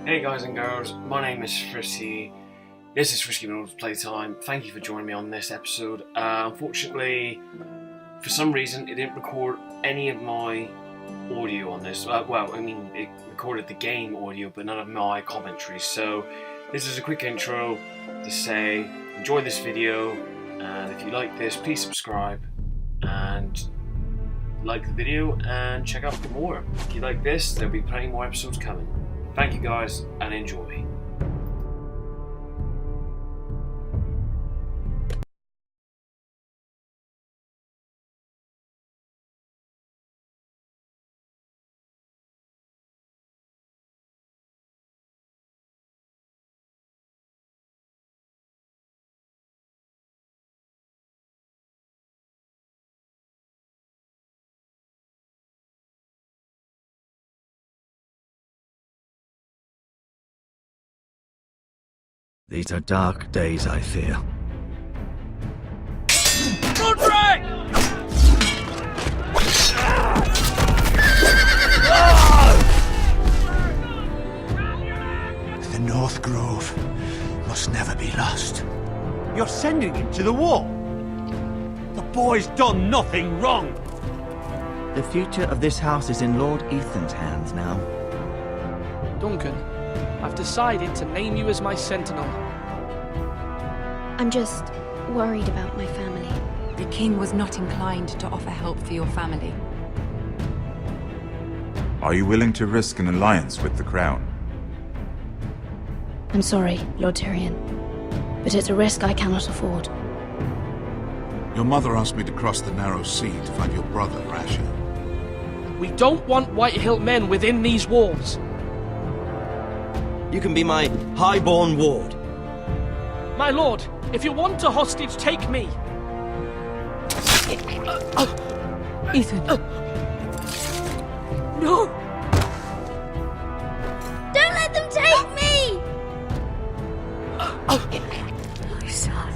Hey guys and girls, my name is Frisky. This is Frisky Middle's Playtime. Thank you for joining me on this episode. Unfortunately, for some reason, it didn't record any of my audio on this. It recorded the game audio, but none of my commentary. So, this is a quick intro to say, enjoy this video, and if you like this, please subscribe, and like the video, and check out for more. If you like this, there'll be plenty more episodes coming. Thank you guys, and enjoy. These are dark days, I fear. Roderick! The North Grove must never be lost. You're sending him to the war? The boy's done nothing wrong. The future of this house is in Lord Ethan's hands now. Duncan, I've decided to name you as my sentinel. I'm just worried about my family. The king was not inclined to offer help for your family. Are you willing to risk an alliance with the Crown? I'm sorry, Lord Tyrion, but it's a risk I cannot afford. Your mother asked me to cross the narrow sea to find your brother, Rasher. We don't want Whitehill men within these walls. You can be my highborn ward. My lord, if you want a hostage, take me. Ethan. No! Don't let them take me! My son.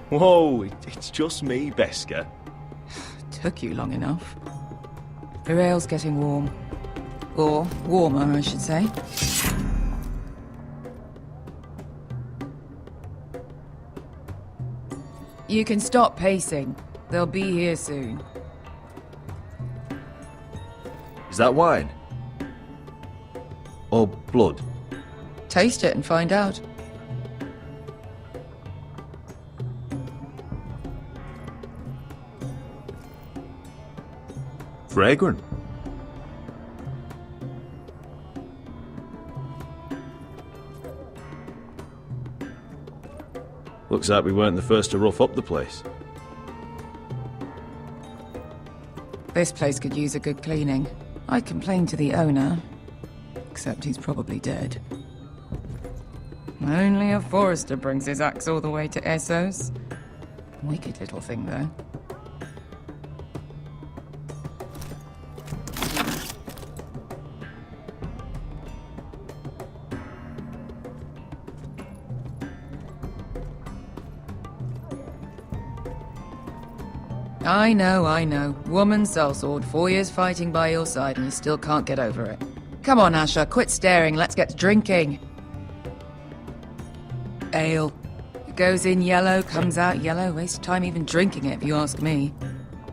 Whoa, it's just me, Beska. Took you long enough. The ale's getting warm. Or warmer, I should say. You can stop pacing. They'll be here soon. Is that wine? Or blood? Taste it and find out. Fragrant. Looks like we weren't the first to rough up the place. This place could use a good cleaning. I complained to the owner, except he's probably dead. Only a forester brings his axe all the way to Essos. Wicked little thing, though. I know. Woman sellsword, 4 years fighting by your side and you still can't get over it. Come on, Asher, quit staring, let's get to drinking. Ale. It goes in yellow, comes out yellow, waste time even drinking it if you ask me.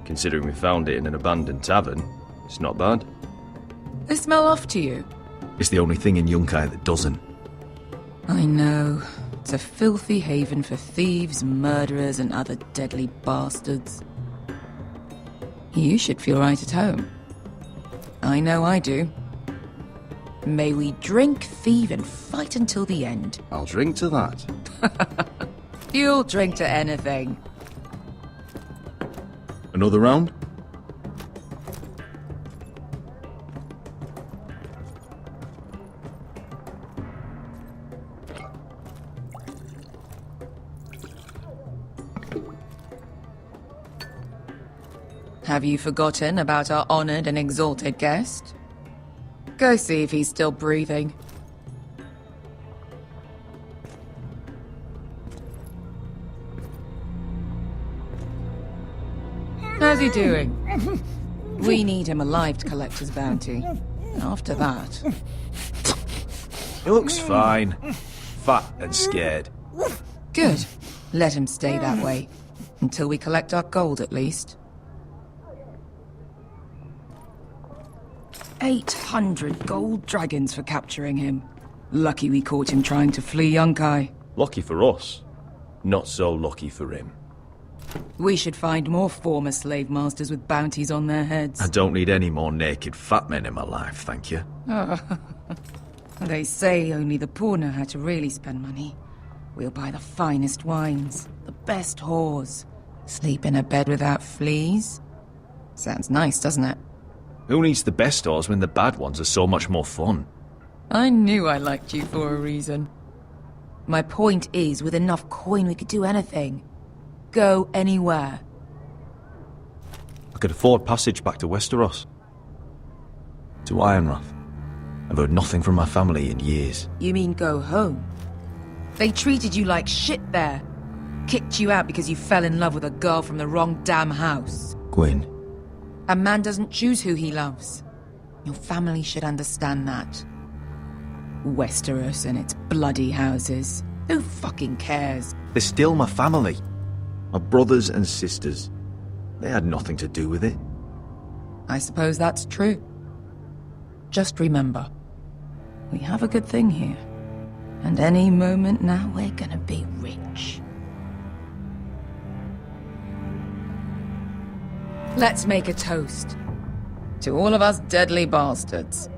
Considering we found it in an abandoned tavern, it's not bad. They smell off to you? It's the only thing in Yunkai that doesn't. I know. It's a filthy haven for thieves, murderers and other deadly bastards. You should feel right at home. I know I do. May we drink, thieve, and fight until the end. I'll drink to that. You'll drink to anything. Another round? Have you forgotten about our honored and exalted guest? Go see if he's still breathing. How's he doing? We need him alive to collect his bounty. After that... He looks fine. Fat and scared. Good. Let him stay that way. Until we collect our gold, at least. 800 gold dragons for capturing him. Lucky we caught him trying to flee Yunkai. Lucky for us. Not so lucky for him. We should find more former slave masters with bounties on their heads. I don't need any more naked fat men in my life, thank you. They say only the poor know how to really spend money. We'll buy the finest wines, the best whores, sleep in a bed without fleas. Sounds nice, doesn't it? Who needs the best whores when the bad ones are so much more fun? I knew I liked you for a reason. My point is, with enough coin we could do anything. Go anywhere. I could afford passage back to Westeros. To Ironrath. I've heard nothing from my family in years. You mean go home? They treated you like shit there. Kicked you out because you fell in love with a girl from the wrong damn house. Gwyn. A man doesn't choose who he loves. Your family should understand that. Westeros and its bloody houses. Who fucking cares? They're still my family. My brothers and sisters. They had nothing to do with it. I suppose that's true. Just remember, we have a good thing here. And any moment now we're gonna be rich. Let's make a toast. To all of us deadly bastards.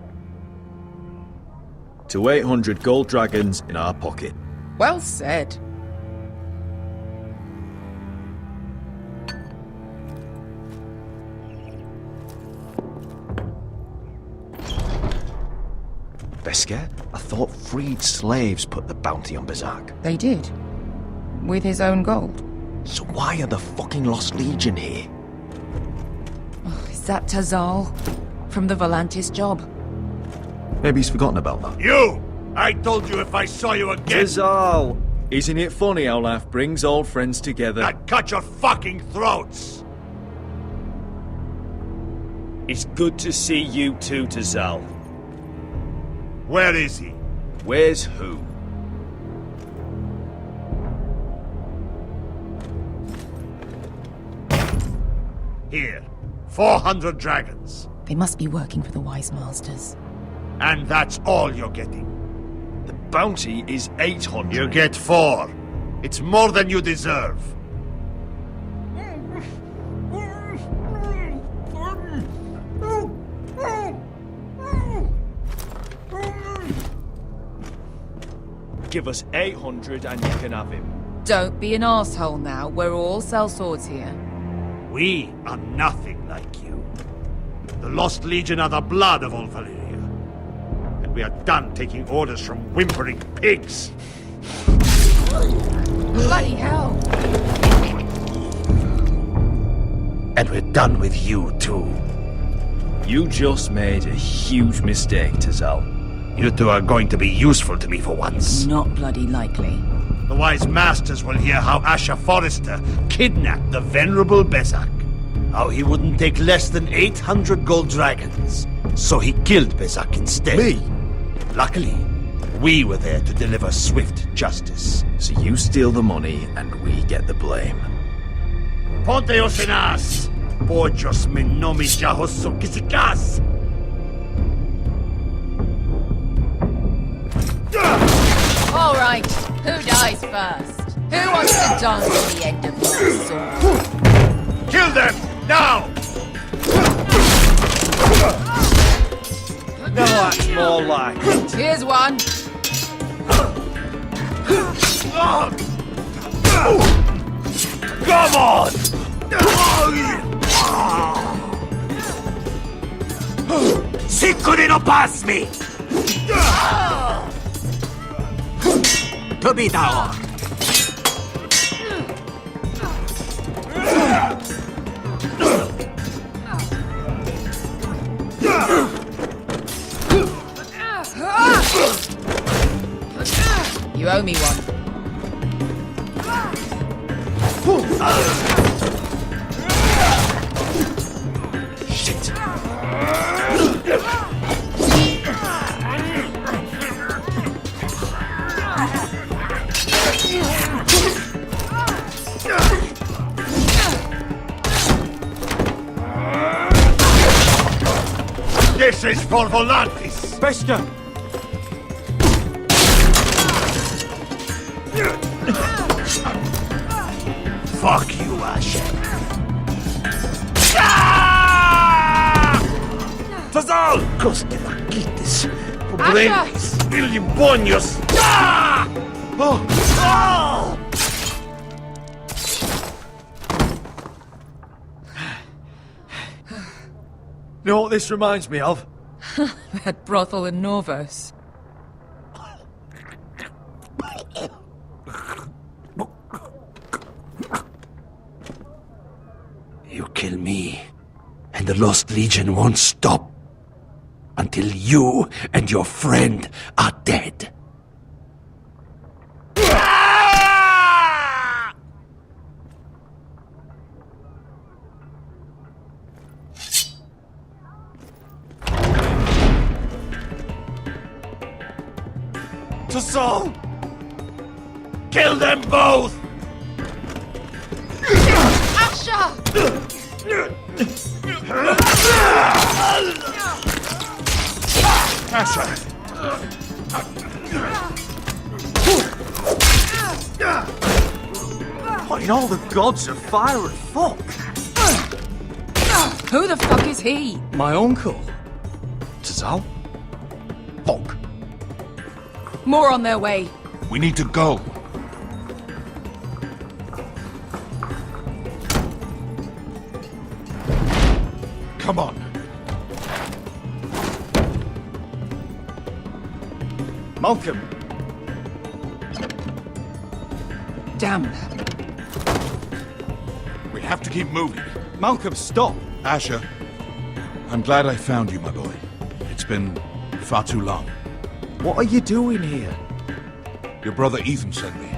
To 800 gold dragons in our pocket. Well said. Beskar? I thought freed slaves put the bounty on Berserk. They did. With his own gold. So why are the fucking Lost Legion here? Oh, is that Tazal? From the Volantis job? Maybe he's forgotten about that. You! I told you if I saw you again... Tazal! Isn't it funny how life brings old friends together? I'd cut your fucking throats! It's good to see you too, Tazal. Where is he? Where's who? Here. 400 dragons. They must be working for the Wise Masters. And that's all you're getting. The bounty is 800. You get 4. It's more than you deserve. Give us 800 and you can have him. Don't be an asshole now. We're all sellswords here. We are nothing like you. The Lost Legion are the blood of all Valyria. And we are done taking orders from whimpering pigs. Bloody hell! And we're done with you, too. You just made a huge mistake, Tazal. You two are going to be useful to me for once. Not bloody likely. The Wise Masters will hear how Asher Forrester kidnapped the venerable Besak. How he wouldn't take less than 800 gold dragons. So he killed Besak instead. Me? Luckily, we were there to deliver swift justice. So you steal the money and we get the blame. Ponteos en as! Pojos me nomi jahoso kisikas! All right, who dies first? Who wants to dance on the end of my sword? Kill them! Now! No, More like it. Here's one. Come on! Sicko di non passmi! Tobita or. You owe me one. Shit! This is for Volantis! Bester! Fuck you, Ash. Tazal! Coste vaquites, pobrenis, ilimbonios! Oh! Oh! You know what this reminds me of? That brothel in Novos. You kill me, and the Lost Legion won't stop until you and your friend are dead. Tazal! Kill them both! Asher! What in all the gods of fire and fuck? Who the fuck is he? My uncle. Tazal? Fuck. More on their way. We need to go. Come on. Malcolm. Damn. We have to keep moving. Malcolm, stop. Asher, I'm glad I found you, my boy. It's been far too long. What are you doing here? Your brother Ethan sent me.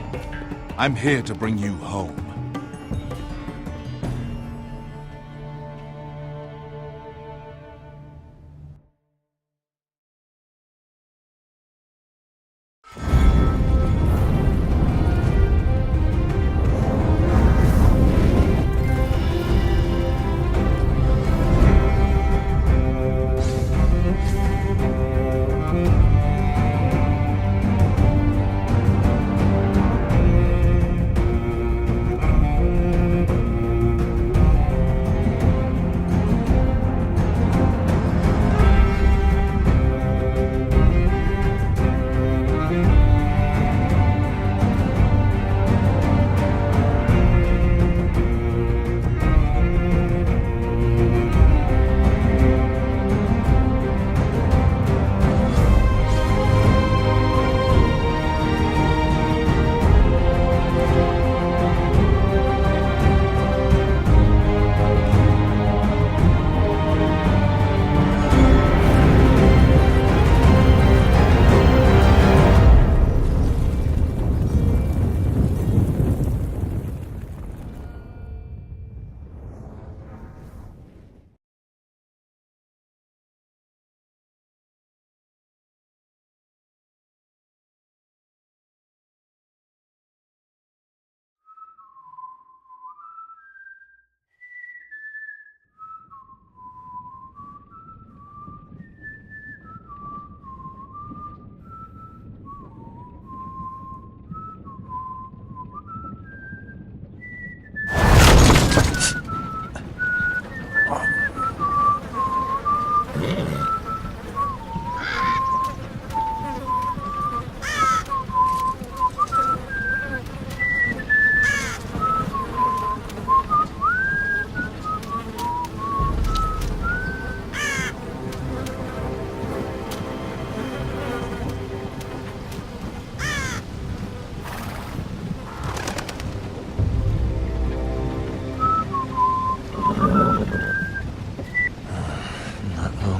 I'm here to bring you home.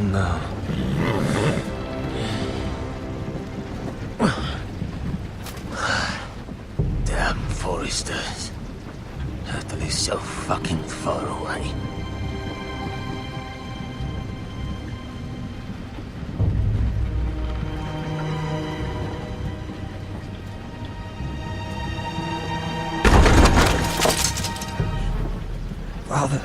done now? Damn Foresters. Turtle is so fucking far away. Father.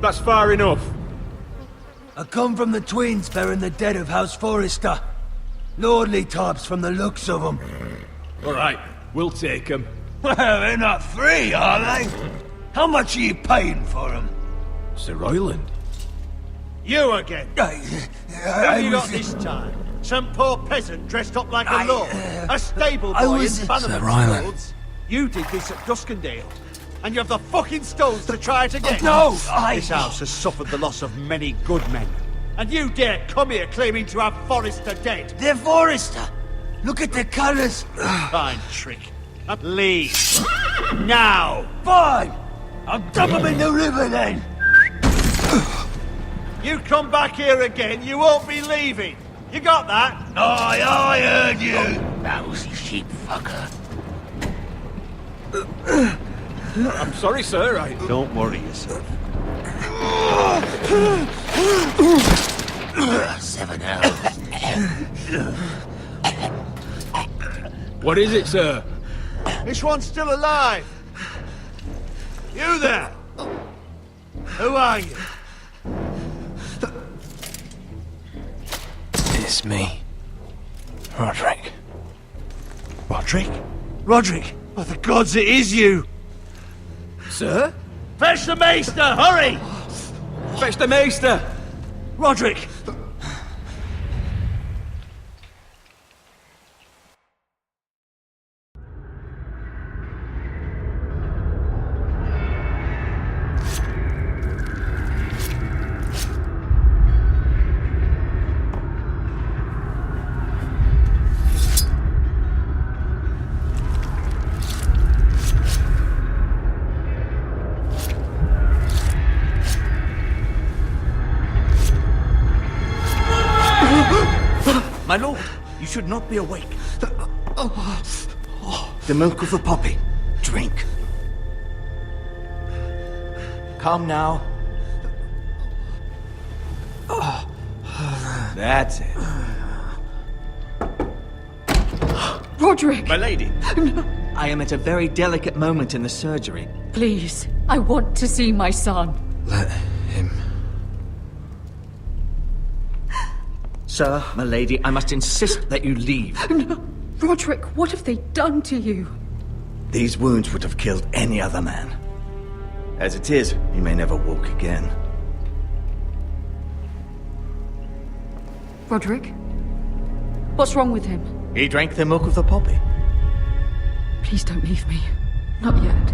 That's far enough. I come from the twins bearing the dead of House Forrester. Lordly tops from the looks of them. All right, we'll take them. Well, they're not free, are they? How much are you paying for them? Sir Royland. You again. Who you got was- this time? Some poor peasant dressed up like a lord? A stable I boy in was- Bannerman's Sir Ryland. clothes? You did this at Duskendale. And you have the fucking stones to try it again? No, This house has suffered the loss of many good men. And you dare come here claiming to have Forrester dead? They're Forrester. Look at the colours. Fine trick. Leave. Now! Fine. I'll dump them in the river then. You come back here again, you won't be leaving. You got that? Aye, I heard you. Lousy sheep fucker. I'm sorry, sir. Don't worry yourself. 7 hours. What is it, sir? This one's still alive. You there? Who are you? It's me. Roderick. Roderick? Roderick? Oh, the gods, it is you! Sir? Fetch the maester, hurry! Fetch the maester! Roderick! My lord, you should not be awake. The milk of the poppy. Drink. Calm now. That's it. Roderick! My lady. I am at a very delicate moment in the surgery. Please, I want to see my son. Let him. Sir, my lady, I must insist that you leave. No. Roderick, what have they done to you? These wounds would have killed any other man. As it is, he may never walk again. Roderick? What's wrong with him? He drank the milk of the poppy. Please don't leave me. Not yet.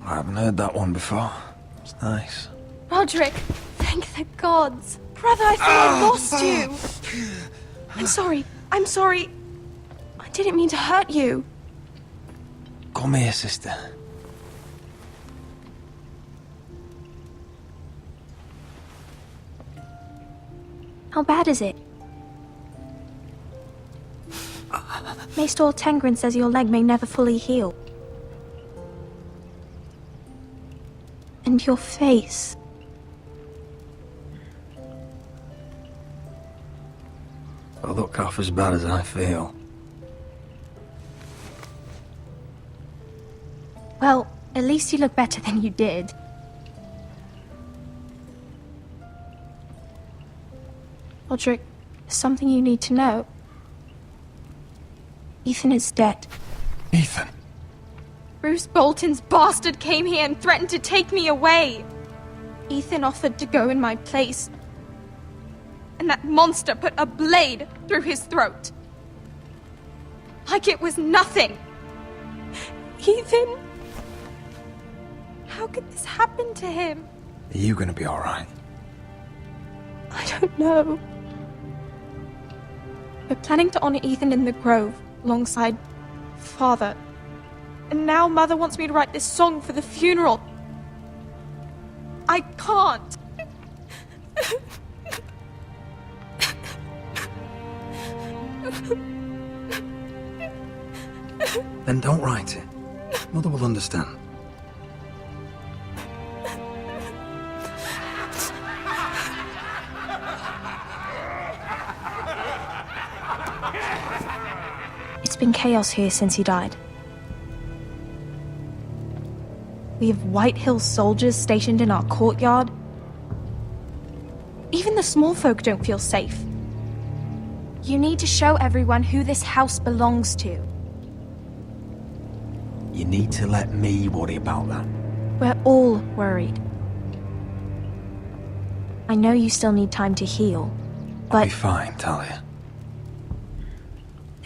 I haven't heard that one before. It's nice. Roderick, thank the gods. Brother, I thought I lost you. I'm sorry. I'm sorry. I didn't mean to hurt you. Come here, sister. How bad is it? Maester Tengrin says your leg may never fully heal. And your face. I look half as bad as I feel. Well, at least you look better than you did. Roderick, there's something you need to know. Ethan is dead. Ethan? Bruce Bolton's bastard came here and threatened to take me away. Ethan offered to go in my place. And that monster put a blade through his throat. Like it was nothing. Ethan? How could this happen to him? Are you gonna be alright? I don't know. We're planning to honor Ethan in the Grove, alongside Father. And now Mother wants me to write this song for the funeral. I can't. Then don't write it. Mother will understand. It's been chaos here since he died. We have White Hill soldiers stationed in our courtyard. Even the small folk don't feel safe. You need to show everyone who this house belongs to. You need to let me worry about that. We're all worried. I know you still need time to heal, I'll but be fine, Talia.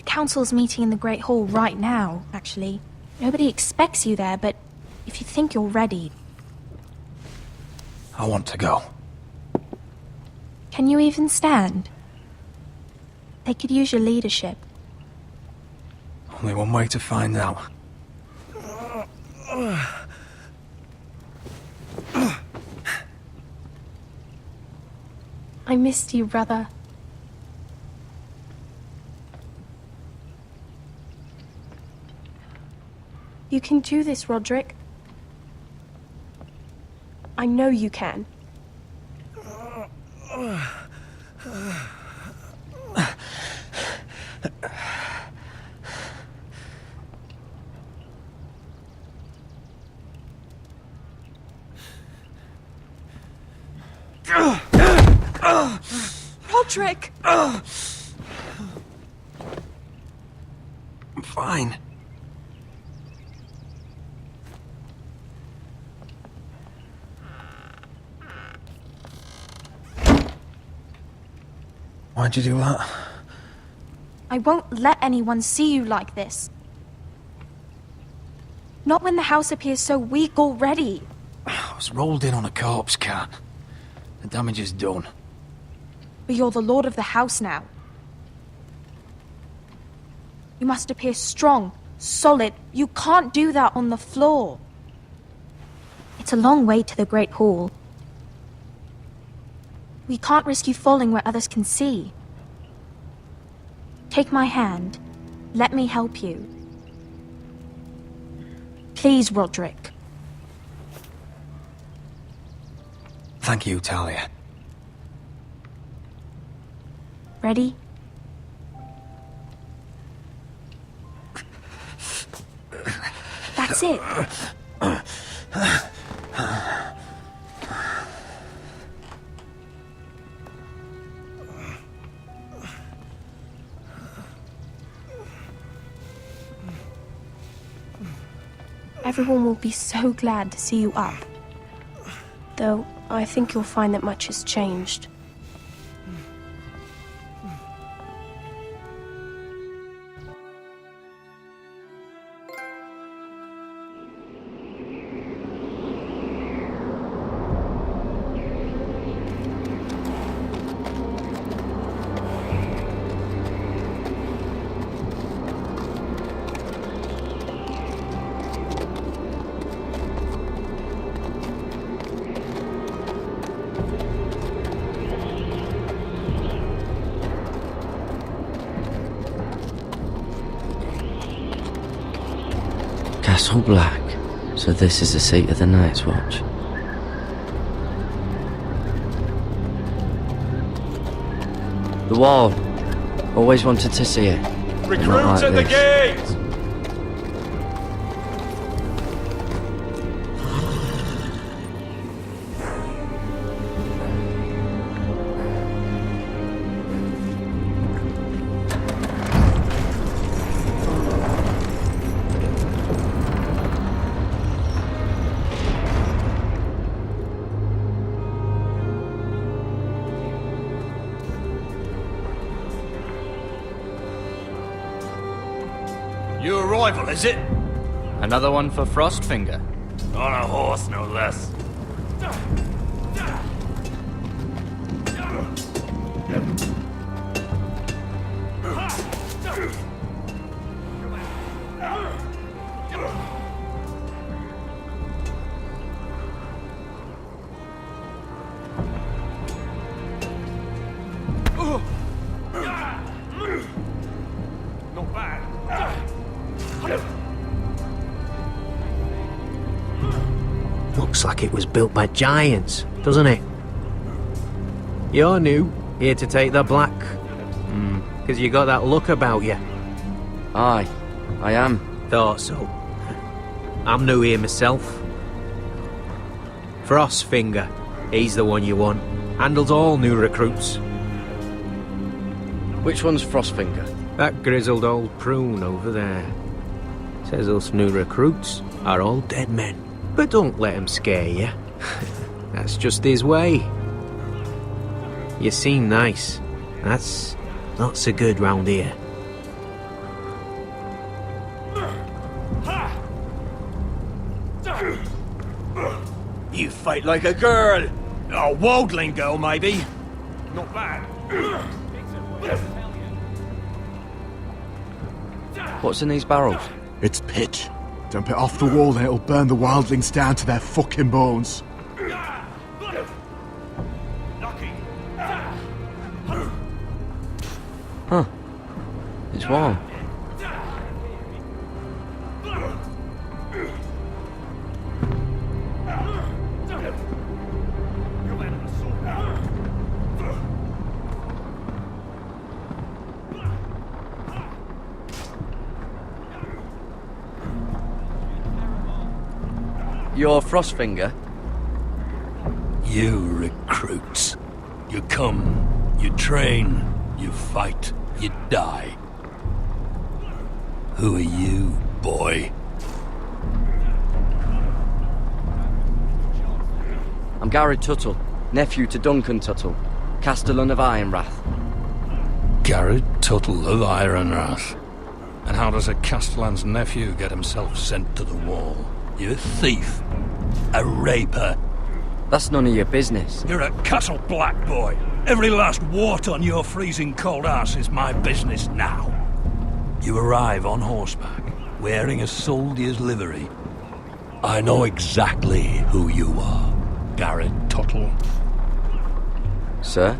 the council's meeting in the Great Hall right now, actually. Nobody expects you there, but if you think you're ready... I want to go. Can you even stand? They could use your leadership. Only one way to find out. I missed you, brother. You can do this, Roderick. I know you can. Roderick! I'm fine. Why'd you do that? I won't let anyone see you like this. Not when the house appears so weak already. I was rolled in on a corpse cart. The damage is done. But you're the lord of the house now. You must appear strong, solid. You can't do that on the floor. It's a long way to the Great Hall. We can't risk you falling where others can see. Take my hand. Let me help you. Please, Roderick. Thank you, Talia. Ready? That's it. Everyone will be so glad to see you up. Though, I think you'll find that much has changed. Castle Black. So this is the seat of the Night's Watch. The wall. Always wanted to see it. Recruits at the gate! Your arrival, is it? Another one for Frostfinger. On a horse, no less. Not bad. Looks like it was built by giants, doesn't it? You're new, here to take the black. Because you got that look about you. Aye, I am. Thought so. I'm new here myself. Frostfinger, he's the one you want. Handles all new recruits. Which one's Frostfinger? That grizzled old prune over there. Says us new recruits are all dead men. But don't let him scare you. That's just his way. You seem nice. That's not so good round here. You fight like a girl. A wildling girl, maybe. Not bad. What's in these barrels? It's pitch. Dump it off the wall and it'll burn the wildlings down to their fucking bones. Huh. It's warm. You're Frostfinger? You recruits. You come, you train, you fight, you die. Who are you, boy? I'm Garrett Tuttle, nephew to Duncan Tuttle, Castellan of Ironrath. Garrett Tuttle of Ironrath. And how does a Castellan's nephew get himself sent to the wall? You thief. A raper. That's none of your business. You're a castle black boy. Every last wart on your freezing cold ass is my business now. You arrive on horseback, wearing a soldier's livery. I know exactly who you are, Garrett Tuttle. Sir?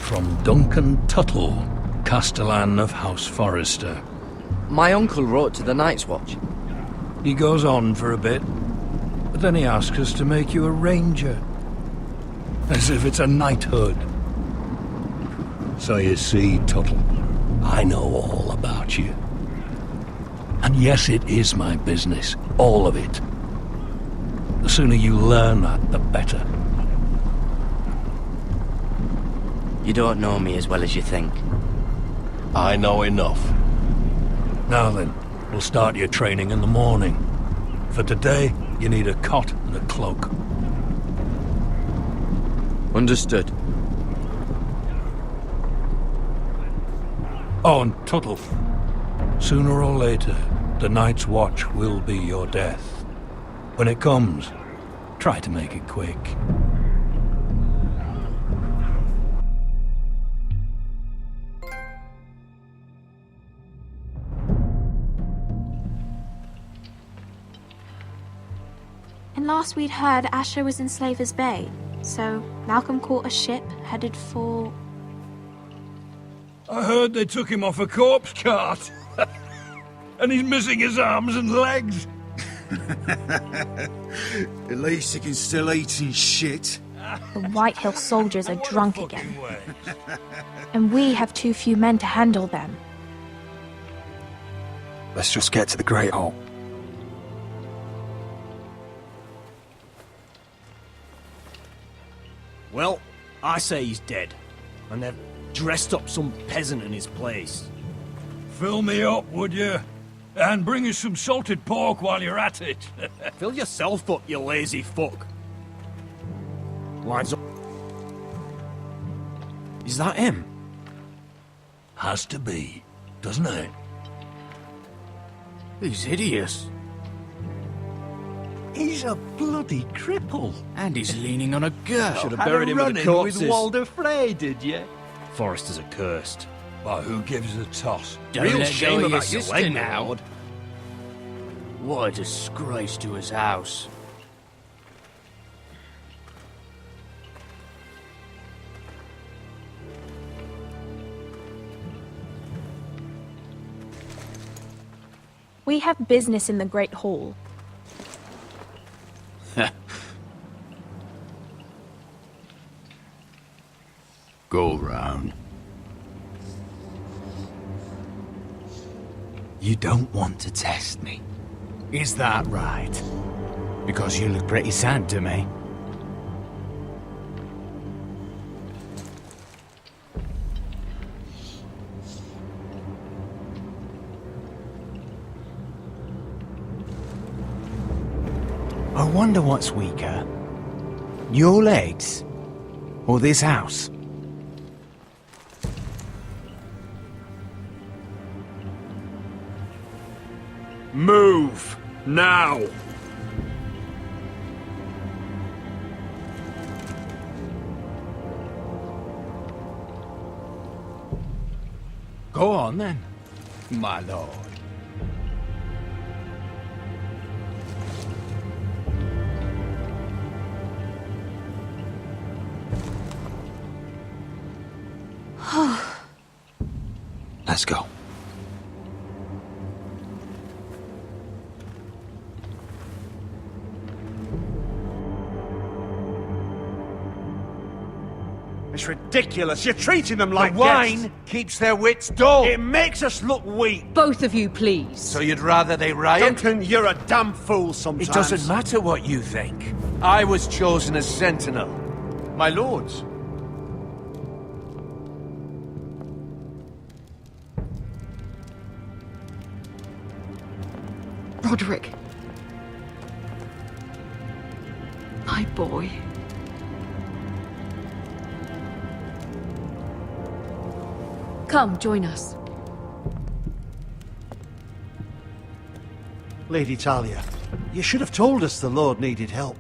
From Duncan Tuttle, Castellan of House Forrester. My uncle wrote to the Night's Watch. He goes on for a bit, but then he asks us to make you a ranger. As if it's a knighthood. So you see, Tuttle, I know all about you. And yes, it is my business, all of it. The sooner you learn that, the better. You don't know me as well as you think. I know enough. Now then, we'll start your training in the morning. For today, you need a cot and a cloak. Understood. Oh, and Tuttle, sooner or later, the Night's Watch will be your death. When it comes, try to make it quick. And last we'd heard, Asher was in Slaver's Bay, so Malcolm caught a ship headed for... I heard they took him off a corpse cart. And he's missing his arms and legs. At least he can still eat and shit. The Whitehill soldiers are drunk again. And we have too few men to handle them. Let's just get to the Great Hall. Well, I say he's dead. And they've dressed up some peasant in his place. Fill me up, would you? And bring us some salted pork while you're at it. Fill yourself up, you lazy fuck. Lines up. Is that him? Has to be, doesn't it? He's hideous. He's a bloody cripple. And he's leaning on a girl. Should have buried him with the corpses. with Walder Frey, did you? Foresters are cursed. Well, who gives a toss? Don't Real let shame go of about your your sister leg, now. Lord. What a disgrace to his house. We have business in the Great Hall. Go round. You don't want to test me. Is that right? Because you look pretty sad to me. I wonder what's weaker. Your legs? Or this house? Move! Now! Go on then, my lord. Let's go. It's ridiculous. You're treating them like The wine guests. keeps their wits dull. It makes us look weak. Both of you, please. So you'd rather they riot? Duncan, you're a damn fool sometimes. It doesn't matter what you think. I was chosen as sentinel. My lords. Roderick. My boy. Come, join us. Lady Talia, you should have told us the Lord needed help.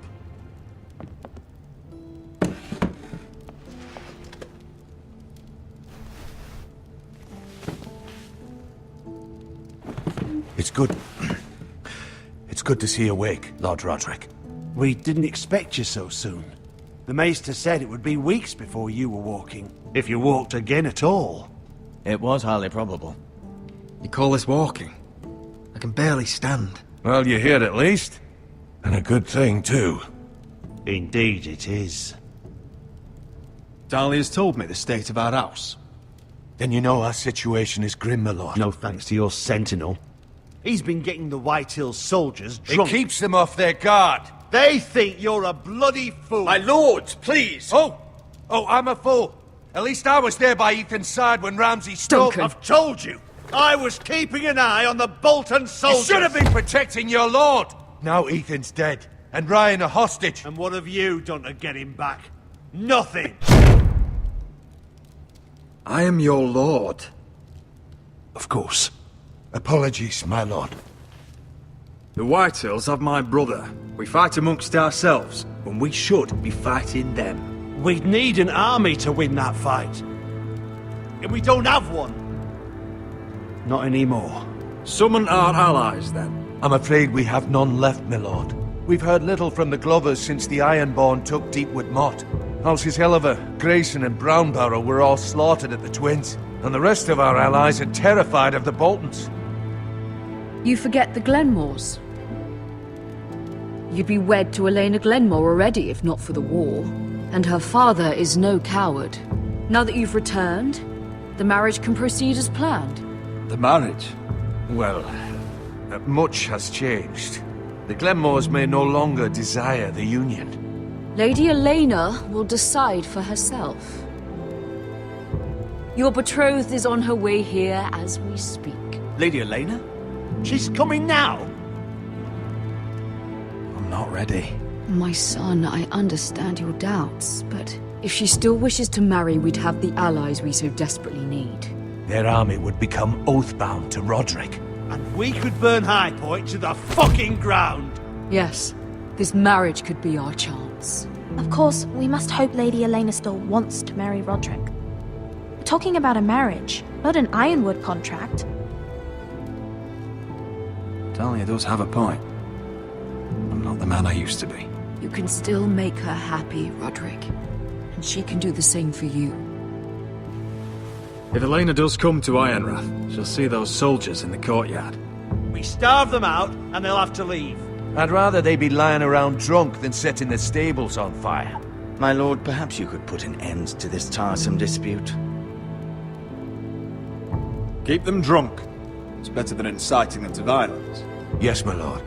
It's good. It's good to see you awake, Lord Roderick. We didn't expect you so soon. The Maester said it would be weeks before you were walking, if you walked again at all. It was highly probable. You call this walking? I can barely stand. Well, you're here at least. And a good thing, too. Indeed it is. Dahlia's told me the state of our house. Then you know our situation is grim, my lord. No thanks to your sentinel. He's been getting the Whitehill soldiers drunk. It keeps them off their guard. They think you're a bloody fool. My lords, please! Oh, I'm a fool. At least I was there by Ethan's side when Ramsay stole... I've told you! I was keeping an eye on the Bolton soldiers! You should have been protecting your lord! Now Ethan's dead, and Ryan a hostage. And what have you done to get him back? Nothing! I am your lord. Of course. Apologies, my lord. The Whitehills have my brother. We fight amongst ourselves, when we should be fighting them. We'd need an army to win that fight. And we don't have one. Not anymore. Summon our allies, then. I'm afraid we have none left, my lord. We've heard little from the Glovers since the Ironborn took Deepwood Motte. Houses Helliver, Grayson and Brownbarrow were all slaughtered at the Twins, and the rest of our allies are terrified of the Boltons. You forget the Glenmores. You'd be wed to Elena Glenmore already if not for the war. And her father is no coward. Now that you've returned, the marriage can proceed as planned. The marriage? Well, much has changed. The Glenmores may no longer desire the union. Lady Elena will decide for herself. Your betrothed is on her way here as we speak. Lady Elena? She's coming now? I'm not ready. My son, I understand your doubts, but if she still wishes to marry, we'd have the allies we so desperately need. Their army would become oath-bound to Roderick. And we could burn High Point to the fucking ground! Yes, this marriage could be our chance. Of course, we must hope Lady Elena still wants to marry Roderick. We're talking about a marriage, not an Ironwood contract. Talia does have a point. I'm not the man I used to be. You can still make her happy, Roderick. And she can do the same for you. If Elena does come to Ironrath, she'll see those soldiers in the courtyard. We starve them out, and they'll have to leave. I'd rather they be lying around drunk than setting the stables on fire. My lord, perhaps you could put an end to this tiresome dispute. Keep them drunk. It's better than inciting them to violence. Yes, my lord.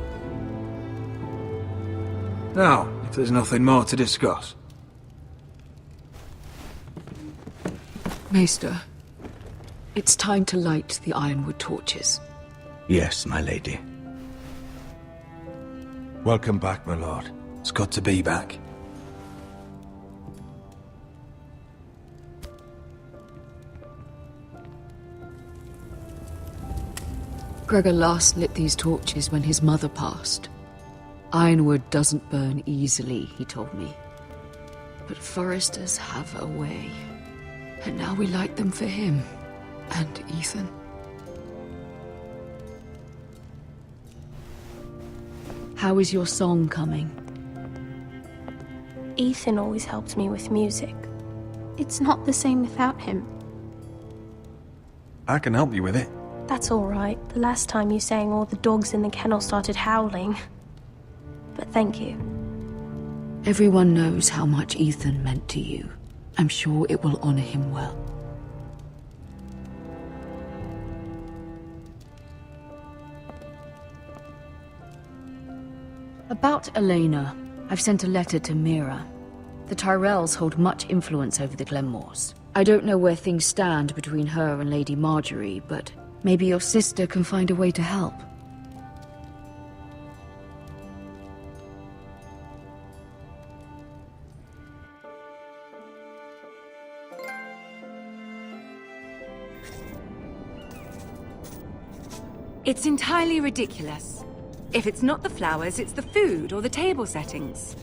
Now, if there's nothing more to discuss. Maester, it's time to light the Ironwood torches. Yes, my lady. Welcome back, my lord. It's good to be back. Gregor last lit these torches when his mother passed. Ironwood doesn't burn easily, he told me. But foresters have a way. And now we light them for him. And Ethan. How is your song coming? Ethan always helped me with music. It's not the same without him. I can help you with it. That's all right. The last time you sang, all the dogs in the kennel started howling. But thank you. Everyone knows how much Ethan meant to you. I'm sure it will honor him well. About Elena, I've sent a letter to Mira. The Tyrells hold much influence over the Glenmores. I don't know where things stand between her and Lady Marjorie, but maybe your sister can find a way to help. It's entirely ridiculous. If it's not the flowers, it's the food or the table settings.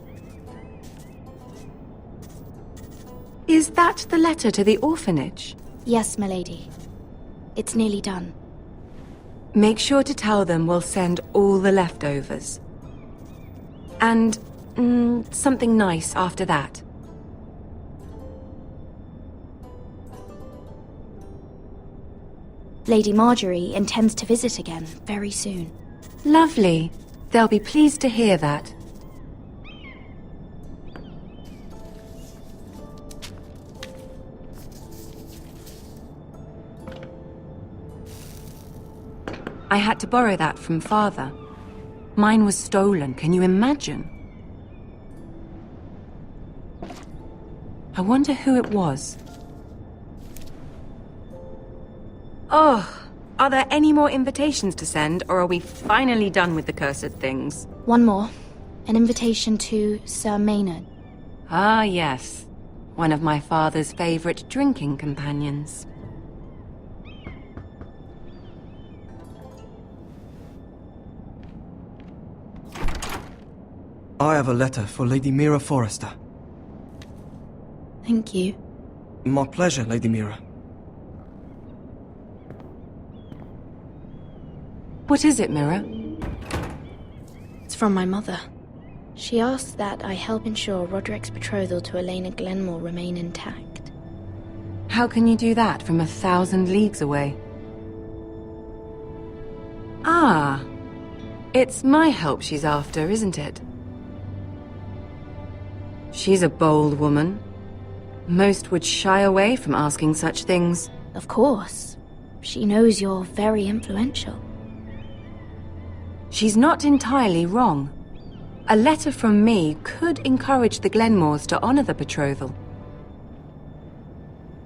Is that the letter to the orphanage? Yes, my lady. It's nearly done. Make sure to tell them we'll send all the leftovers. And something nice after that. Lady Marjorie intends to visit again very soon. Lovely. They'll be pleased to hear that. I had to borrow that from Father. Mine was stolen, can you imagine? I wonder who it was. Oh, are there any more invitations to send, or are we finally done with the cursed things? One more. An invitation to Sir Maynard. Ah, yes. One of my father's favorite drinking companions. I have a letter for Lady Mira Forrester. Thank you. My pleasure, Lady Mira. What is it, Mira? It's from my mother. She asks that I help ensure Roderick's betrothal to Elena Glenmore remain intact. How can you do that from 1,000 leagues away? Ah, it's my help she's after, isn't it? She's a bold woman. Most would shy away from asking such things. Of course. She knows you're very influential. She's not entirely wrong. A letter from me could encourage the Glenmores to honor the betrothal.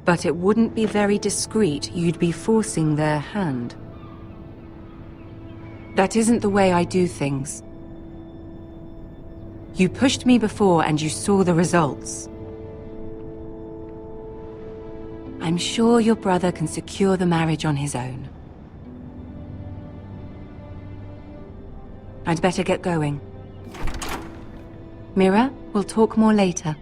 But it wouldn't be very discreet. You'd be forcing their hand. That isn't the way I do things. You pushed me before and you saw the results. I'm sure your brother can secure the marriage on his own. I'd better get going. Mira, we'll talk more later.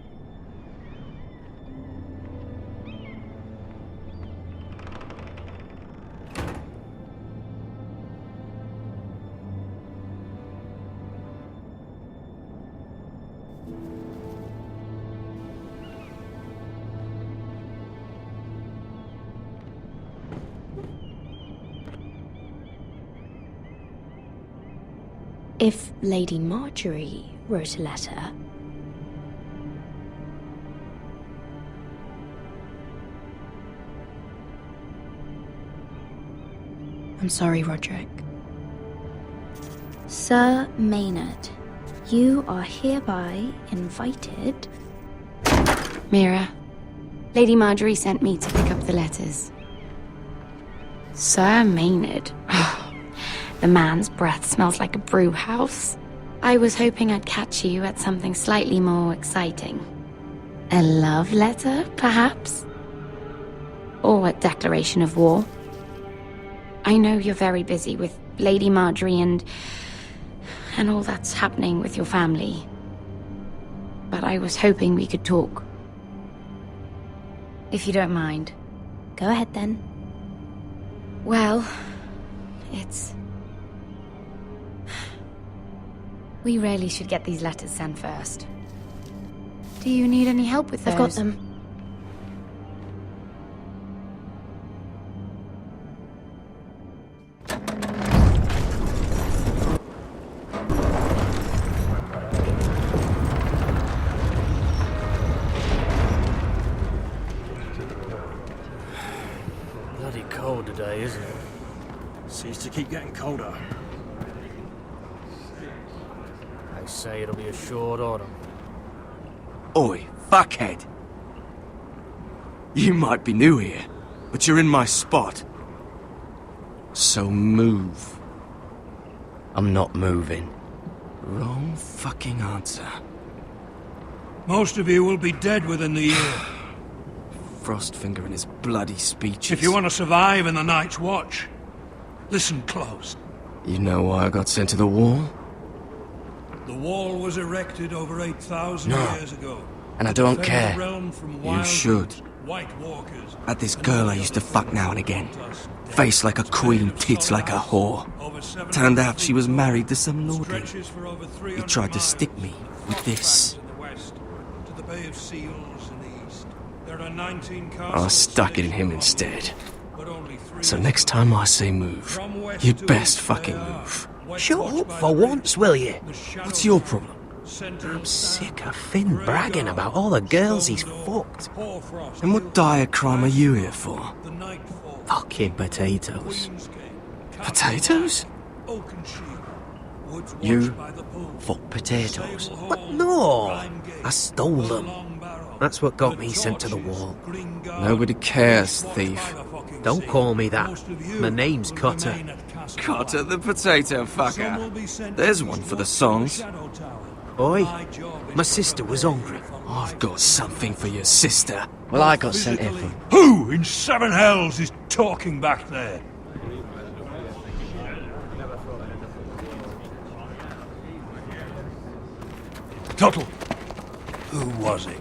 If Lady Marjorie wrote a letter... I'm sorry, Roderick. Sir Maynard, you are hereby invited... Mira, Lady Marjorie sent me to pick up the letters. Sir Maynard? The man's breath smells like a brew house. I was hoping I'd catch you at something slightly more exciting. A love letter, perhaps? Or a declaration of war? I know you're very busy with Lady Marjorie and all that's happening with your family. But I was hoping we could talk. If you don't mind. Go ahead then. Well, it's... We really should get these letters sent first. Do you need any help with those? I've got them. Bloody cold today, isn't it? Seems to keep getting colder. They say it'll be a short autumn. Oi, fuckhead. You might be new here, but you're in my spot. So move. I'm not moving. Wrong fucking answer. Most of you will be dead within the year. Frostfinger and his bloody speeches. If you want to survive in the Night's Watch, listen close. You know why I got sent to the wall? The wall was erected over 8,000 years ago. And I don't care. You You should. White walkers. Had this girl I used to fuck now and again. Face like a queen, tits like a whore. Turned out she was married to some lordly. He tried to stick me with this. To the Bay of Seals in the east. There are 19 I stuck it in him instead. So next time I say move, you'd best fucking move. Shut up for once, will you? What's your problem? I'm sick of Finn bragging about all the girls he's fucked. And what dire crime are you here for? Fucking potatoes. Potatoes? You fuck potatoes? What? No! I stole them. That's what got me sent to the wall. Nobody cares, thief. Don't call me that. My name's Cutter. Cutter the potato fucker. There's one for the songs. Oi, my sister was hungry. I've got something for your sister. Well, I got sent here from... Who in seven hells is talking back there? Tuttle, who was it?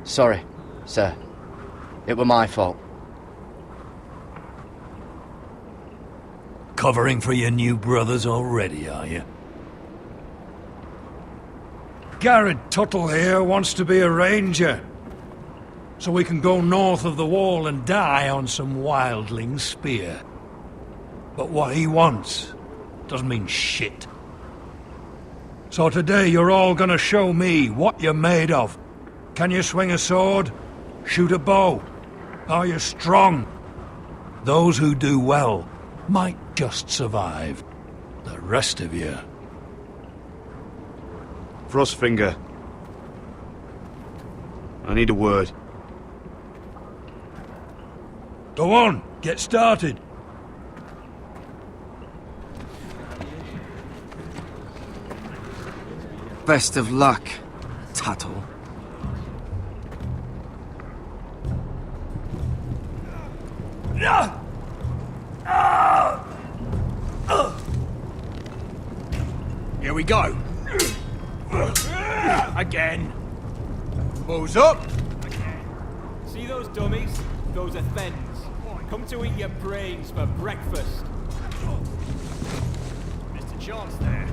Sorry, sir. It were my fault. Covering for your new brothers already, are you? Garrett Tuttle here wants to be a ranger. So we can go north of the wall and die on some wildling spear. But what he wants doesn't mean shit. So today you're all gonna show me what you're made of. Can you swing a sword? Shoot a bow? Are you strong? Those who do well might just survive. The rest of you... Frostfinger. I need a word. Go on, get started. Best of luck, Tuttle. Here we go. Again. Balls up. See those dummies? Those are thens. Come to eat your brains for breakfast. Mr. Chance there.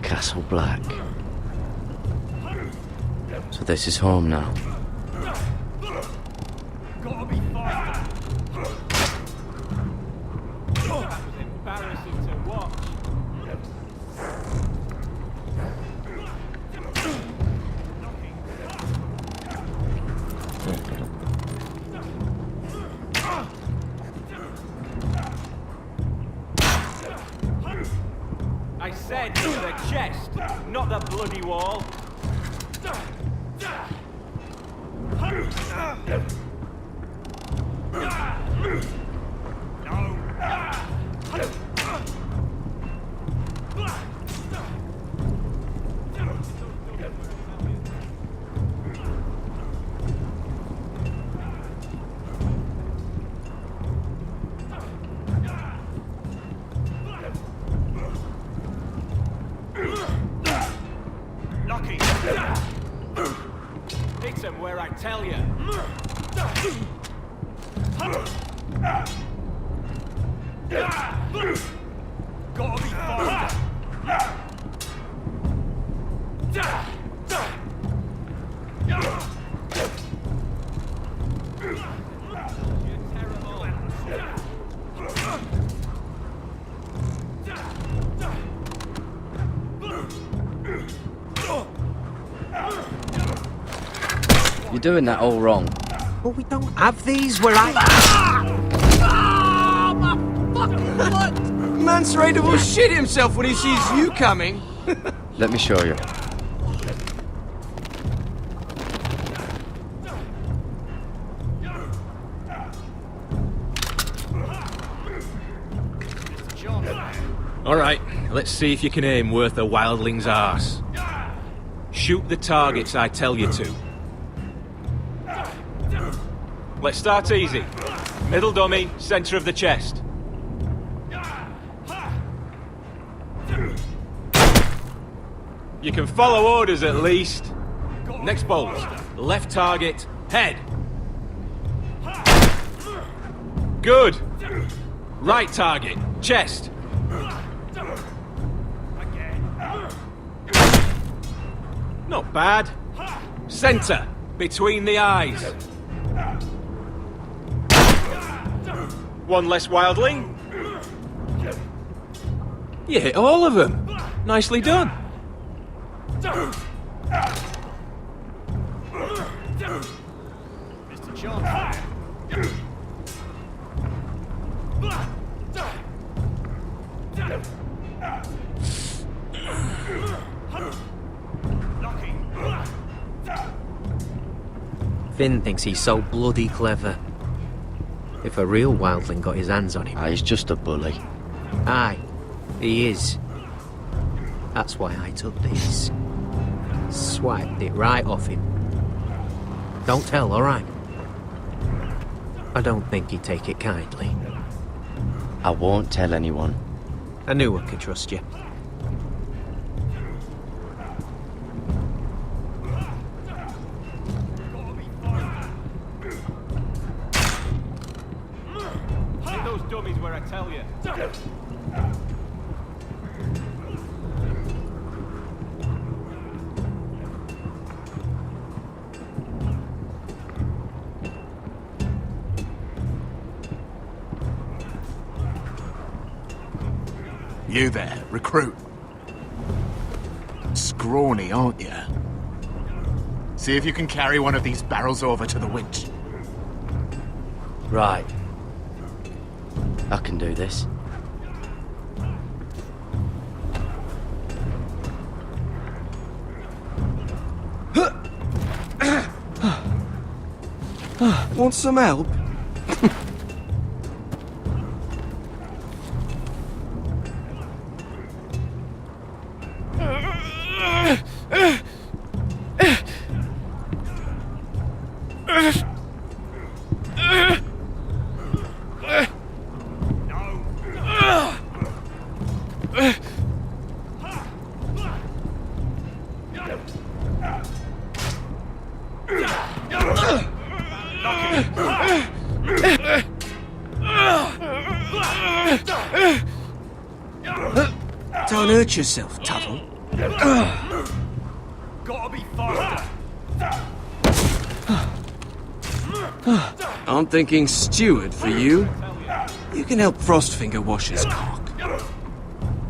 Castle Black. So this is home now. Gotta be faster. That was embarrassing to watch. I said the chest, not the bloody wall. Lucky. Hit him where I tell you. Gotta be faster. You're doing that all wrong. But we don't have these where I... Oh, my fucking foot! Man's ready to shit himself when he sees you coming. Let me show you. Alright, let's see if you can aim worth a wildling's arse. Shoot the targets I tell you to. Let's start easy. Middle dummy, center of the chest. You can follow orders at least. Next bolt. Left target, head. Good. Right target, chest. Not bad. Center, between the eyes. One less wildling. You hit all of them. Nicely done. Mr. Chance. Finn thinks he's so bloody clever. If a real wildling got his hands on him... He's just a bully. Aye, he is. That's why I took this. Swiped it right off him. Don't tell, alright? I don't think he'd take it kindly. I won't tell anyone. I knew I could trust you. Hit those dummies where I tell you. You there, recruit. Scrawny, aren't you? See if you can carry one of these barrels over to the winch. Right. I can do this. Want some help? Don't hurt yourself, Tuttle. Gotta be faster. I'm thinking steward for you. You can help Frostfinger wash his cock.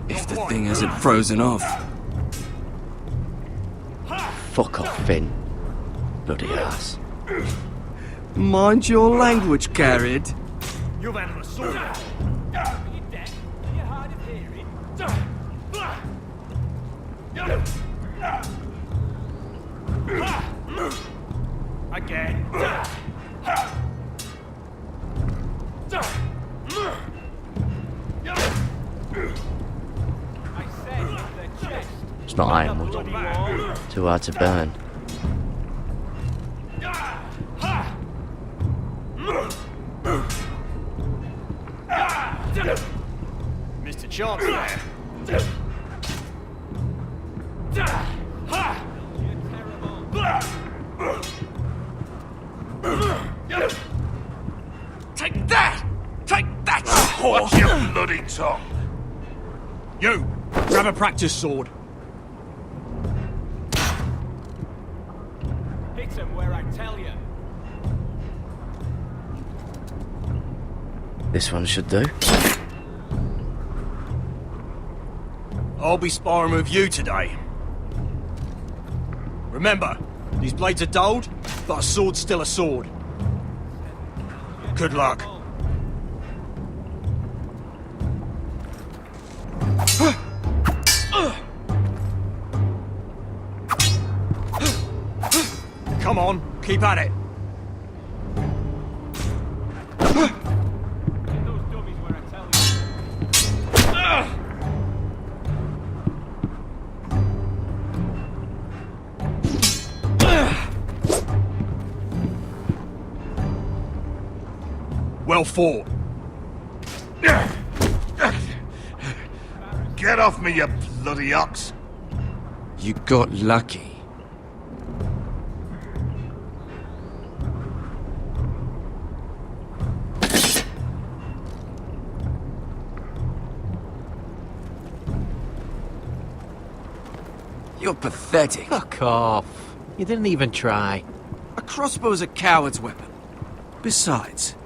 If the thing hasn't frozen off. Fuck off, Finn. Bloody ass. Mind your language, Carrot. You've had an assault. Again. It's not Ironwood. Too hard to burn. Mr. Chancellor. Take that! Take that, you whore! Watch your bloody tongue! You! Grab a practice sword. Hit him where I tell you. This one should do. I'll be sparring with you today. Remember, these blades are dulled, but a sword's still a sword. Good luck. Come on, keep at it. Well fought. Get off me, you bloody ox! You got lucky. You're pathetic. Fuck off. You didn't even try. A crossbow's a coward's weapon. Besides,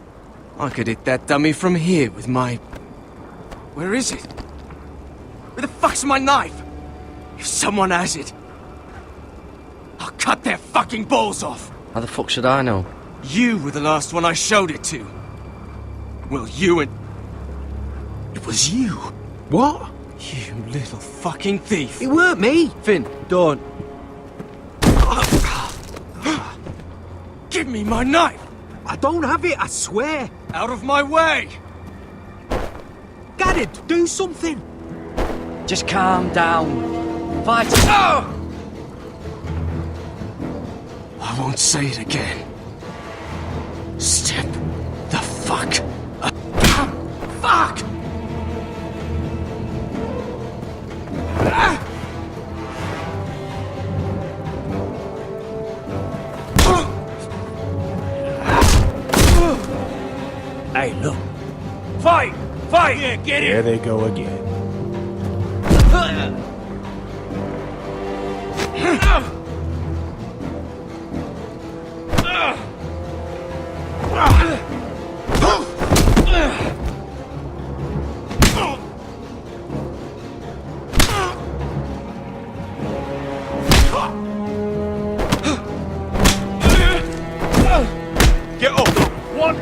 I could hit that dummy from here with my... Where is it? Where the fuck's my knife? If someone has it, I'll cut their fucking balls off. How the fuck should I know? You were the last one I showed it to. Well, you and... It was you. What? You little fucking thief. It weren't me. Finn, don't. Give me my knife. I don't have it, I swear. Out of my way. Garrett, do something. Just calm down. Fight. Oh! I won't say it again. Step the fuck up. Fuck! Hey, look. Fight! Fight! Yeah, get it! There they go again.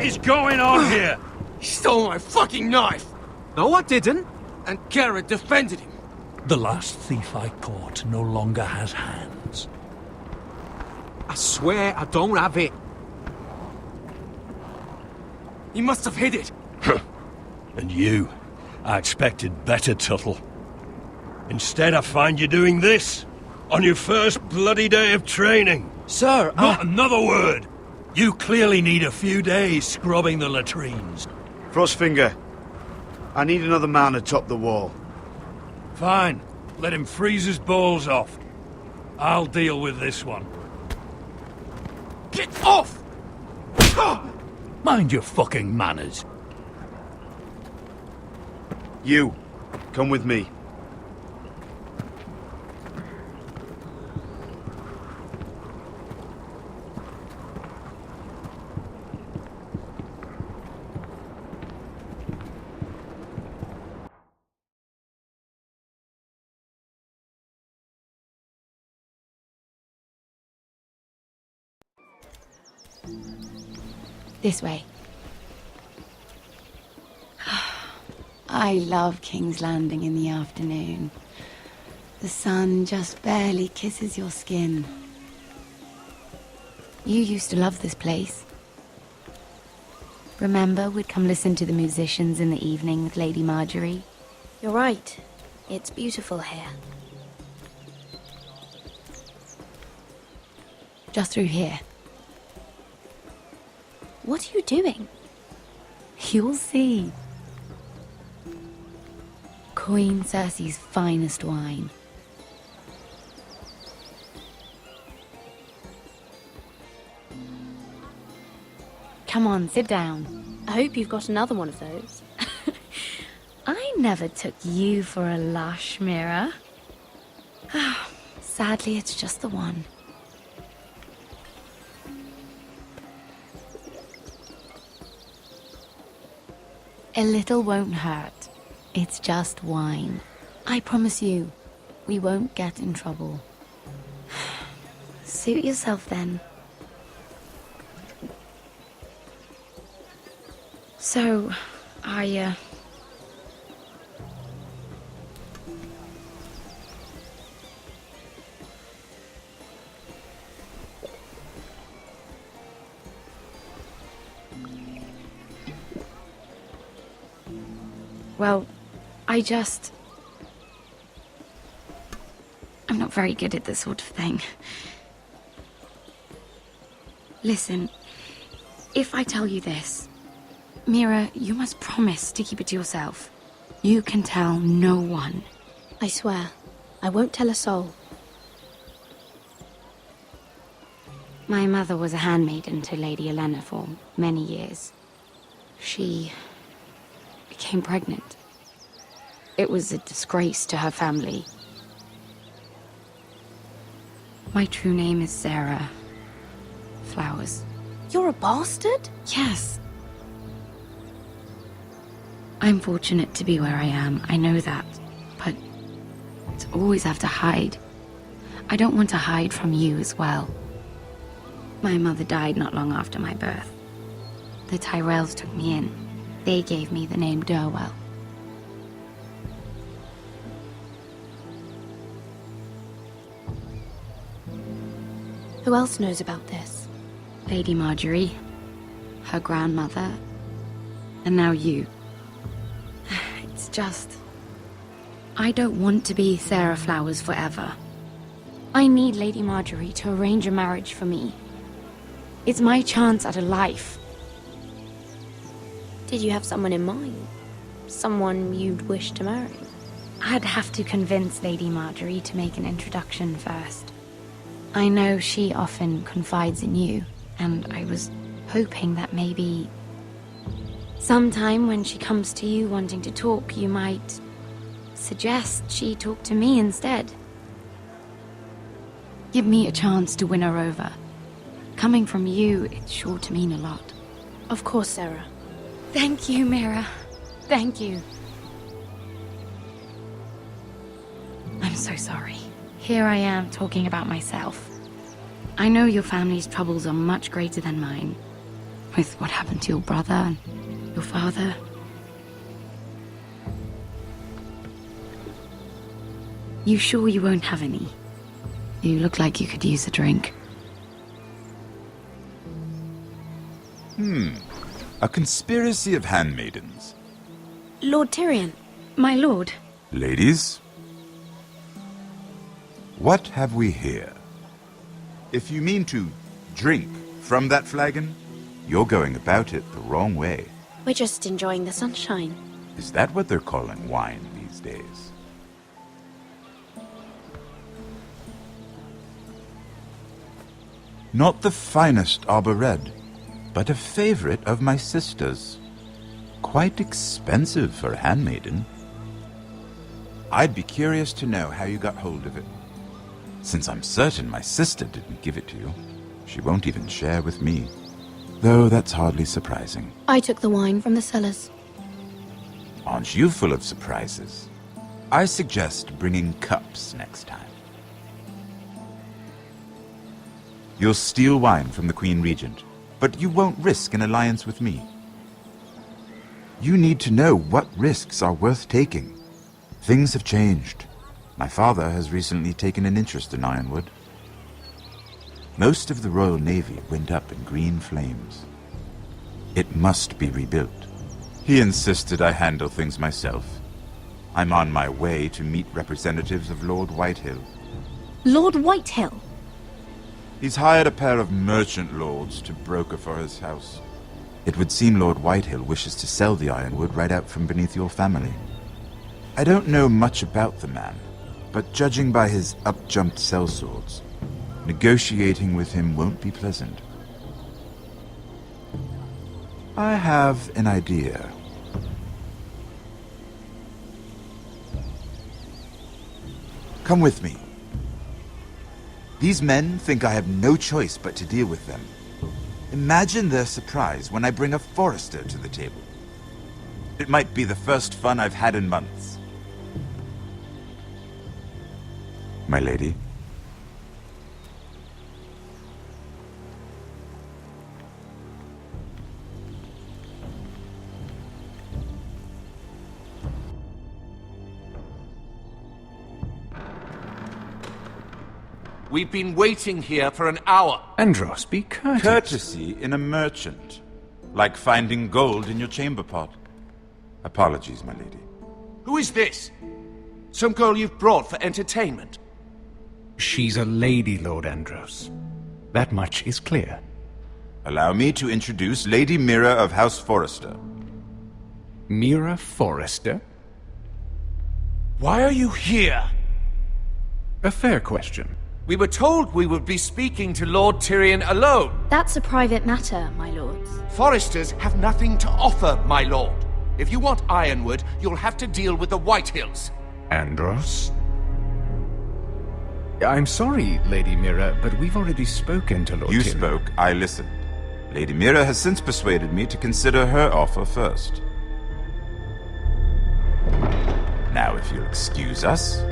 is going on here? He stole my fucking knife! No, I didn't. And Garrett defended him. The last thief I caught no longer has hands. I swear I don't have it. He must have hid it. And you, I expected better, Tuttle. Instead, I find you doing this on your first bloody day of training. Sir, Not another word. You clearly need a few days scrubbing the latrines. Frostfinger, I need another man atop the wall. Fine. Let him freeze his balls off. I'll deal with this one. Get off! Mind your fucking manners. You, come with me. This way. I love King's Landing in the afternoon. The sun just barely kisses your skin. You used to love this place. Remember, we'd come listen to the musicians in the evening with Lady Marjorie? You're right. It's beautiful here. Just through here. What are you doing? You'll see. Queen Cersei's finest wine. Come on, sit down. I hope you've got another one of those. I never took you for a lush, Mira. Sadly, it's just the one. A little won't hurt. It's just wine. I promise you, we won't get in trouble. Suit yourself then. So, Well, I'm not very good at this sort of thing. Listen, if I tell you this, Mira, you must promise to keep it to yourself. You can tell no one. I swear, I won't tell a soul. My mother was a handmaiden to Lady Olenna for many years. She became pregnant. It was a disgrace to her family. My true name is Sarah Flowers. You're a bastard? Yes. I'm fortunate to be where I am, I know that. But to always have to hide. I don't want to hide from you as well. My mother died not long after my birth. The Tyrells took me in. They gave me the name Durwell. Who else knows about this? Lady Marjorie, her grandmother, and now you. It's just... I don't want to be Sarah Flowers forever. I need Lady Marjorie to arrange a marriage for me. It's my chance at a life. Did you have someone in mind? Someone you'd wish to marry? I'd have to convince Lady Marjorie to make an introduction first. I know she often confides in you, and I was hoping that maybe sometime when she comes to you wanting to talk, you might suggest she talk to me instead. Give me a chance to win her over. Coming from you, it's sure to mean a lot. Of course, Sarah. Thank you, Mira. Thank you. I'm so sorry. Here I am talking about myself. I know your family's troubles are much greater than mine. with what happened to your brother and your father. You sure you won't have any? You look like you could use a drink. A conspiracy of handmaidens. Lord Tyrion. My lord. Ladies, what have we here? If you mean to drink from that flagon, you're going about it the wrong way. We're just enjoying the sunshine. Is that what they're calling wine these days? Not the finest arbor red, but a favorite of my sister's. Quite expensive for a handmaiden. I'd be curious to know how you got hold of it. Since I'm certain my sister didn't give it to you, she won't even share with me. Though that's hardly surprising. I took the wine from the cellars. Aren't you full of surprises? I suggest bringing cups next time. You'll steal wine from the Queen Regent, but you won't risk an alliance with me. You need to know what risks are worth taking. Things have changed. My father has recently taken an interest in Ironwood. Most of the Royal Navy went up in green flames. It must be rebuilt. He insisted I handle things myself. I'm on my way to meet representatives of Lord Whitehill. Lord Whitehill? He's hired a pair of merchant lords to broker for his house. It would seem Lord Whitehill wishes to sell the Ironwood right out from beneath your family. I don't know much about the man, but judging by his up-jumped sellswords, negotiating with him won't be pleasant. I have an idea. Come with me. These men think I have no choice but to deal with them. Imagine their surprise when I bring a forester to the table. It might be the first fun I've had in months. My lady. We've been waiting here for an hour. Andros, be courteous. Courtesy in a merchant. Like finding gold in your chamber pot. Apologies, my lady. Who is this? Some girl you've brought for entertainment? She's a lady, Lord Andros. That much is clear. Allow me to introduce Lady Mira of House Forrester. Mira Forrester? Why are you here? A fair question. We were told we would be speaking to Lord Tyrion alone. That's a private matter, my lords. Foresters have nothing to offer, my lord. If you want Ironwood, you'll have to deal with the Whitehills. Andros? I'm sorry, Lady Mira, but we've already spoken to Lord You Tyrion. spoke, I listened. Lady Mira has since persuaded me to consider her offer first. Now, if you'll excuse us...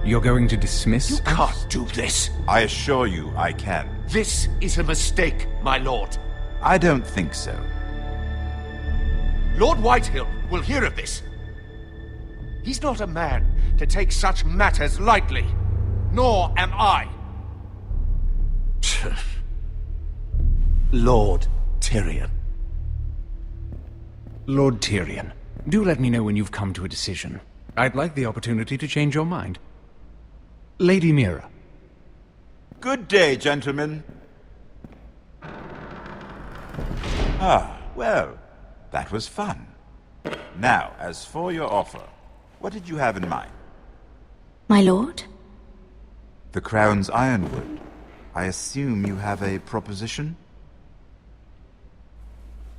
You're going to dismiss You can't do this. I assure you I can. This is a mistake, my lord. I don't think so. Lord Whitehill will hear of this. He's not a man to take such matters lightly. Nor am I. Lord Tyrion. Lord Tyrion, do let me know when you've come to a decision. I'd like the opportunity to change your mind. Lady Mira. Good day, gentlemen. Ah, well, that was fun. Now, as for your offer, what did you have in mind? My lord? The Crown's Ironwood. I assume you have a proposition?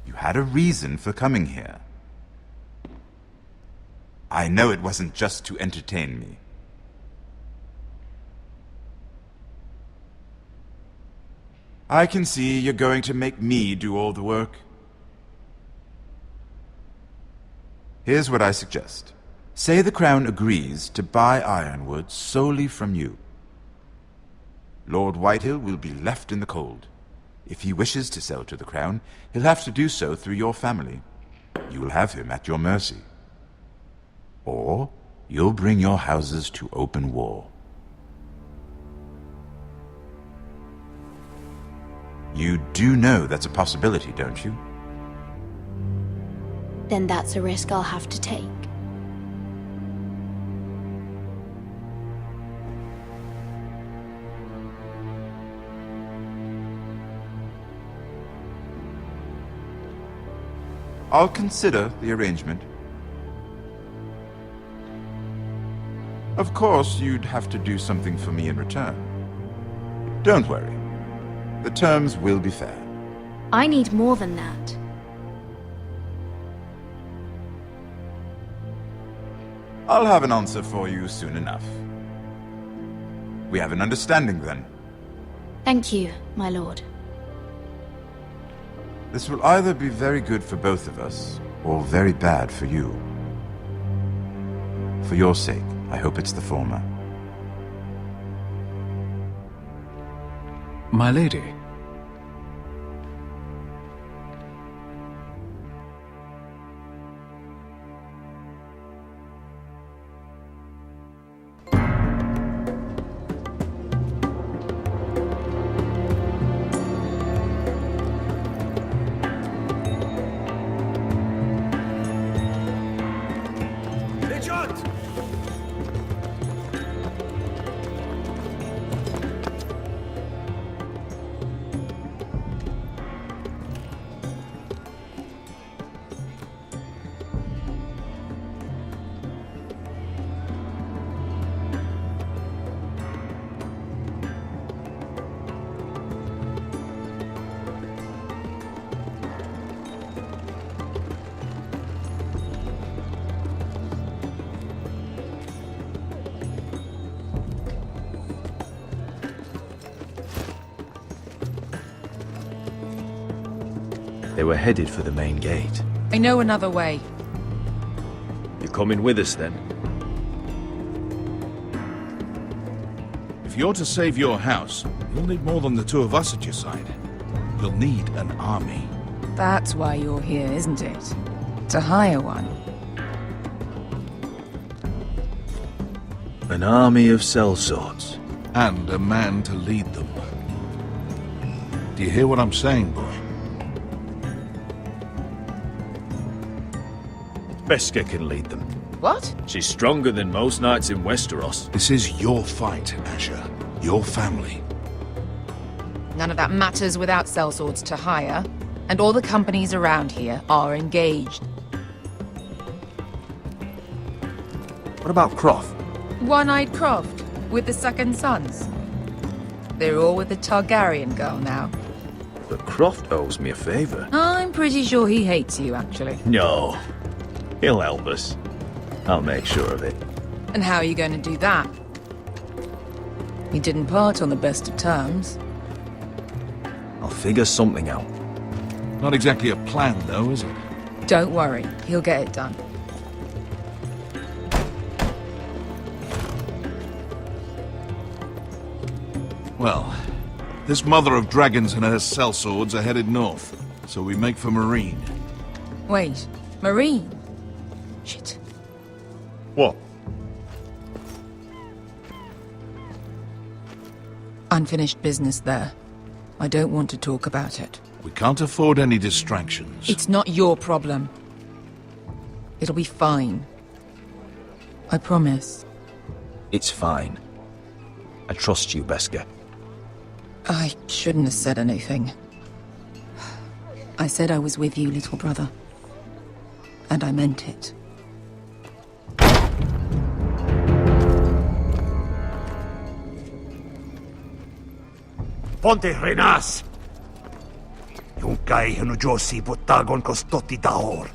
You had a reason for coming here. I know it wasn't just to entertain me. I can see you're going to make me do all the work. Here's what I suggest. Say the Crown agrees to buy Ironwood solely from you. Lord Whitehill will be left in the cold. If he wishes to sell to the crown, he'll have to do so through your family. You will have him at your mercy. Or you'll bring your houses to open war. You do know that's a possibility, don't you? Then that's a risk I'll have to take. I'll consider the arrangement. Of course, you'd have to do something for me in return. Don't worry. The terms will be fair. I need more than that. I'll have an answer for you soon enough. We have an understanding then. Thank you, my lord. This will either be very good for both of us, or very bad for you. For your sake, I hope it's the former. My lady. They were headed for the main gate. I know another way. You're coming with us then? If you're to save your house, you'll need more than the two of us at your side. You'll need an army. That's why you're here, isn't it? To hire one. An army of sellswords. And a man to lead them. Do you hear what I'm saying, boy? Beska can lead them. What? She's stronger than most knights in Westeros. This is your fight, Asher. Your family. None of that matters without sellswords to hire, and all the companies around here are engaged. What about Croft? One-eyed Croft, with the second sons. They're all with the Targaryen girl now. But Croft owes me a favor. I'm pretty sure he hates you, actually. No. He'll help us. I'll make sure of it. And how are you going to do that? We didn't part on the best of terms. I'll figure something out. Not exactly a plan, though, is it? Don't worry, he'll get it done. Well, this mother of dragons and her sellswords are headed north, so we make for Marine. Wait, Marine? Shit. What? Unfinished business there. I don't want to talk about it. We can't afford any distractions. It's not your problem. It'll be fine. I promise. It's fine. I trust you, Beska. I shouldn't have said anything. I said I was with you, little brother. And I meant it. Ponte renas! Yung kai hanu Josi putagon kostoti tahor.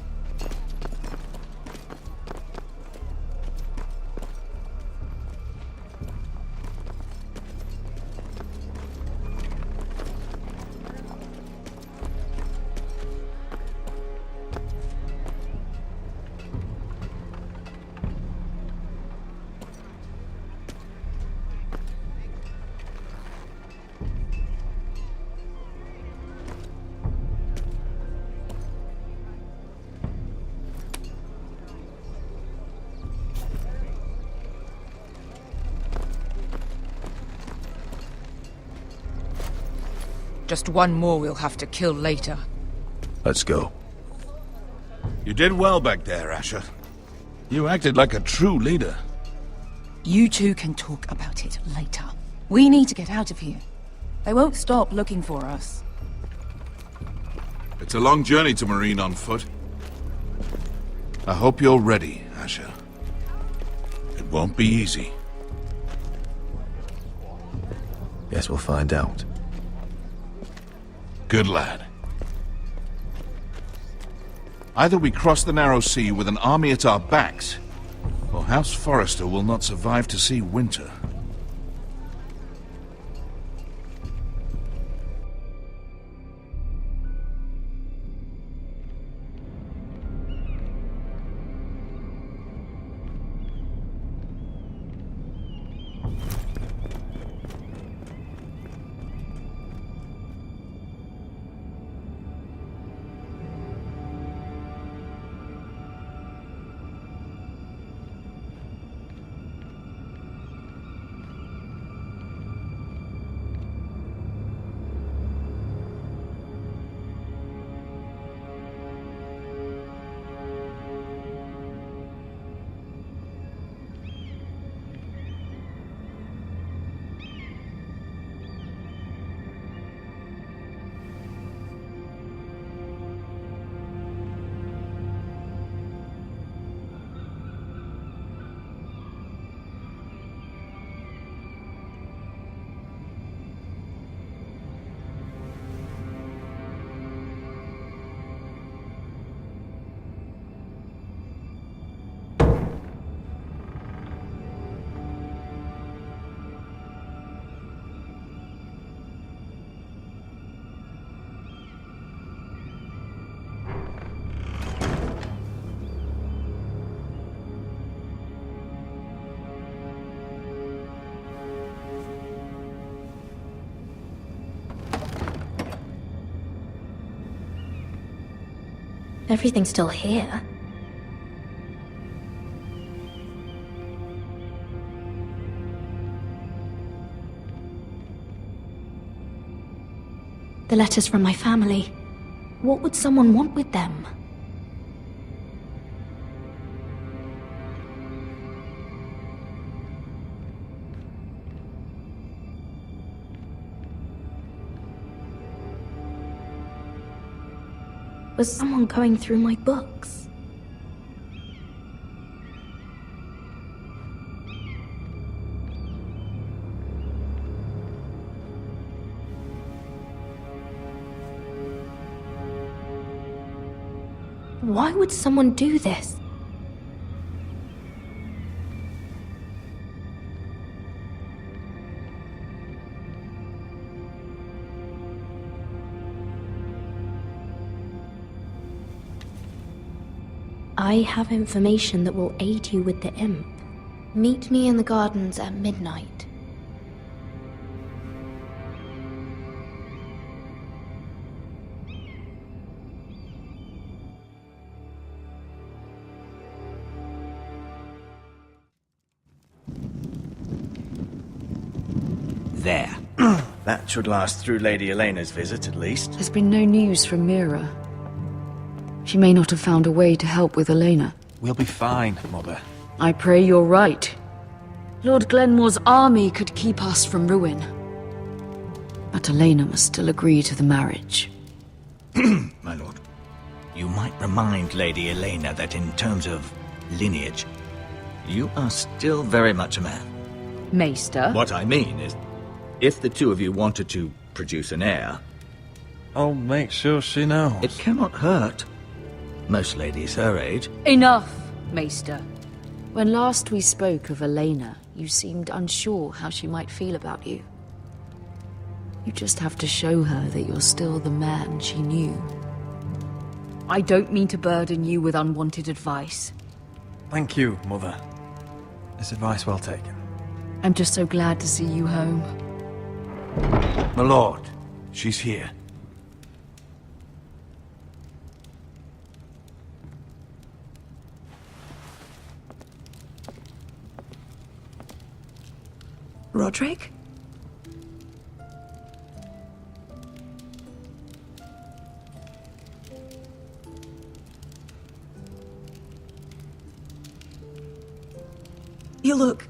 Just one more we'll have to kill later. Let's go. You did well back there, Asher. You acted like a true leader. You two can talk about it later. We need to get out of here. They won't stop looking for us. It's a long journey to Marine on foot. I hope you're ready, Asher. It won't be easy. Guess we'll find out. Good lad. Either we cross the narrow sea with an army at our backs, or House Forrester will not survive to see winter. Everything's still here. The letters from my family. What would someone want with them? Was someone going through my books? Why would someone do this? I have information that will aid you with the imp. Meet me in the gardens at midnight. There. That should last through Lady Elena's visit, at least. There's been no news from Mira. She may not have found a way to help with Elena. We'll be fine, Mother. I pray you're right. Lord Glenmore's army could keep us from ruin. But Elena must still agree to the marriage. My lord. You might remind Lady Elena that in terms of lineage, you are still very much a man. Maester? What I mean is, if the two of you wanted to produce an heir, I'll make sure she knows. it cannot hurt. Most ladies her age. Enough, Maester. When last we spoke of Elena, you seemed unsure how she might feel about you. You just have to show her that you're still the man she knew. I don't mean to burden you with unwanted advice. Thank you, Mother. It's advice well taken. I'm just so glad to see you home. My lord, she's here. Roderick? look.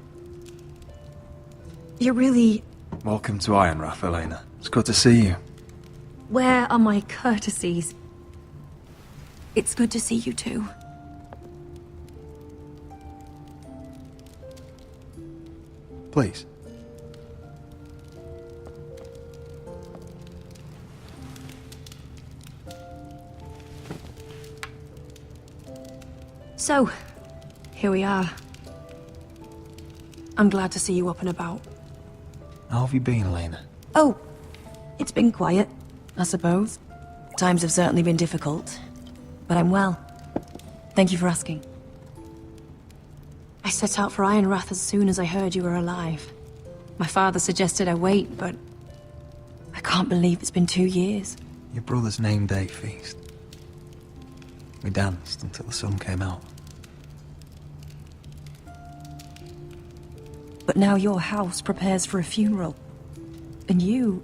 You're really... Welcome to Ironrath, Elena. It's good to see you. Where are my courtesies? It's good to see you too. Please. So, here we are. I'm glad to see you up and about. How have you been, Elena? Oh, it's been quiet, I suppose. Times have certainly been difficult, but I'm well. Thank you for asking. I set out for Ironrath as soon as I heard you were alive. My father suggested I wait, but I can't believe it's been 2 years. Your brother's name day feast. We danced until the sun came out. But now your house prepares for a funeral. And you...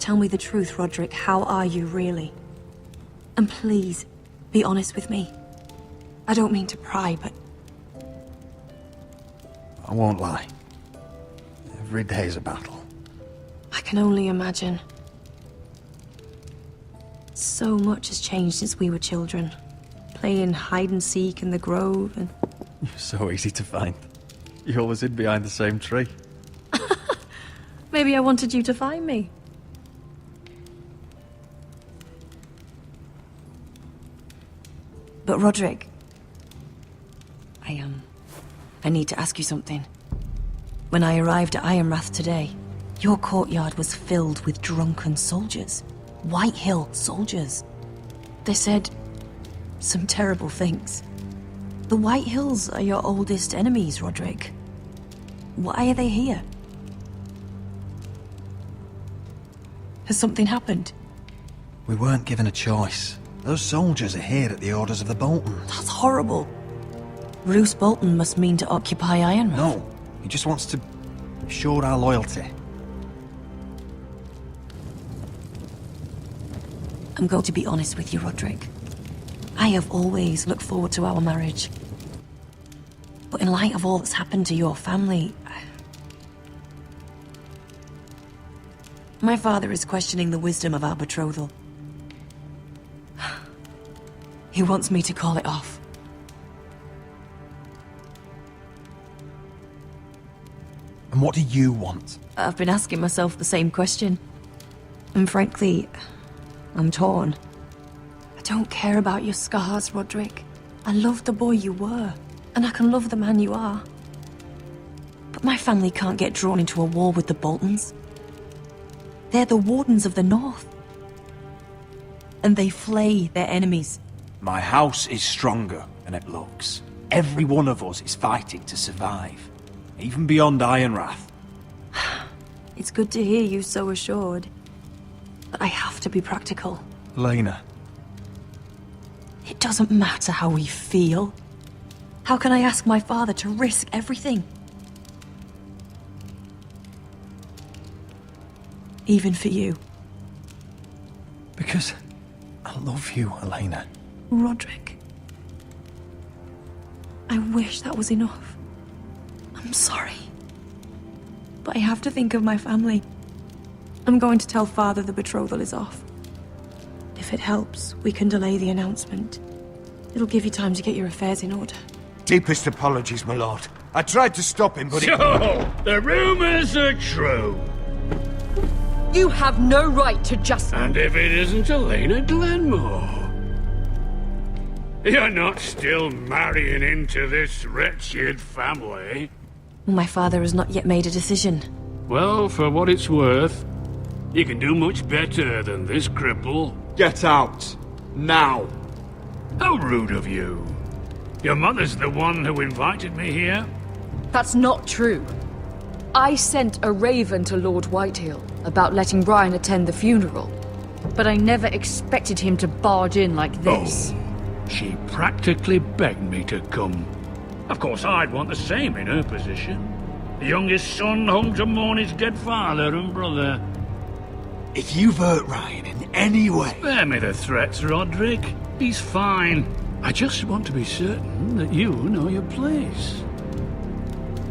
Tell me the truth, Roderick. How are you, really? And please, be honest with me. I don't mean to pry, but... I won't lie. Every day's a battle. I can only imagine. So much has changed since we were children. Playing hide and seek in the grove and... You're so easy to find. You always hid behind the same tree. Maybe I wanted you to find me. But Roderick... I need to ask you something. When I arrived at Ironrath today, your courtyard was filled with drunken soldiers. White Hill soldiers. They said some terrible things. The White Hills are your oldest enemies, Roderick. Why are they here? Has something happened? We weren't given a choice. Those soldiers are here at the orders of the Boltons. That's horrible. Roose Bolton must mean to occupy Ironrath. No, he just wants to assure our loyalty. I'm going to be honest with you, Roderick. I have always looked forward to our marriage. But in light of all that's happened to your family... My father is questioning the wisdom of our betrothal. He wants me to call it off. And what do you want? I've been asking myself the same question. And frankly, I'm torn. I don't care about your scars, Roderick. I love the boy you were, and I can love the man you are. But my family can't get drawn into a war with the Boltons. They're the Wardens of the North. And they flay their enemies. My house is stronger than it looks. Every one of us is fighting to survive, even beyond Ironrath. It's good to hear you so assured. But I have to be practical. Lena. It doesn't matter how we feel. How can I ask my father to risk everything? Even for you. Because I love you, Elena. Roderick. I wish that was enough. I'm sorry. But I have to think of my family. I'm going to tell Father the betrothal is off. If it helps, we can delay the announcement. It'll give you time to get your affairs in order. Deepest apologies, my lord. I tried to stop him, but So, the rumors are true. You have no right to just... And if it isn't Elena Glenmore? You're not still marrying into this wretched family? My father has not yet made a decision. Well, for what it's worth, you can do much better than this cripple. Get out. Now. How rude of you. Your mother's the one who invited me here? That's not true. I sent a raven to Lord Whitehill about letting Brian attend the funeral. But I never expected him to barge in like this. Oh, she practically begged me to come. Of course, I'd want the same in her position. The youngest son home to mourn his dead father and brother. If you've hurt Ryan in any way... Spare me the threats, Roderick. He's fine. I just want to be certain that you know your place.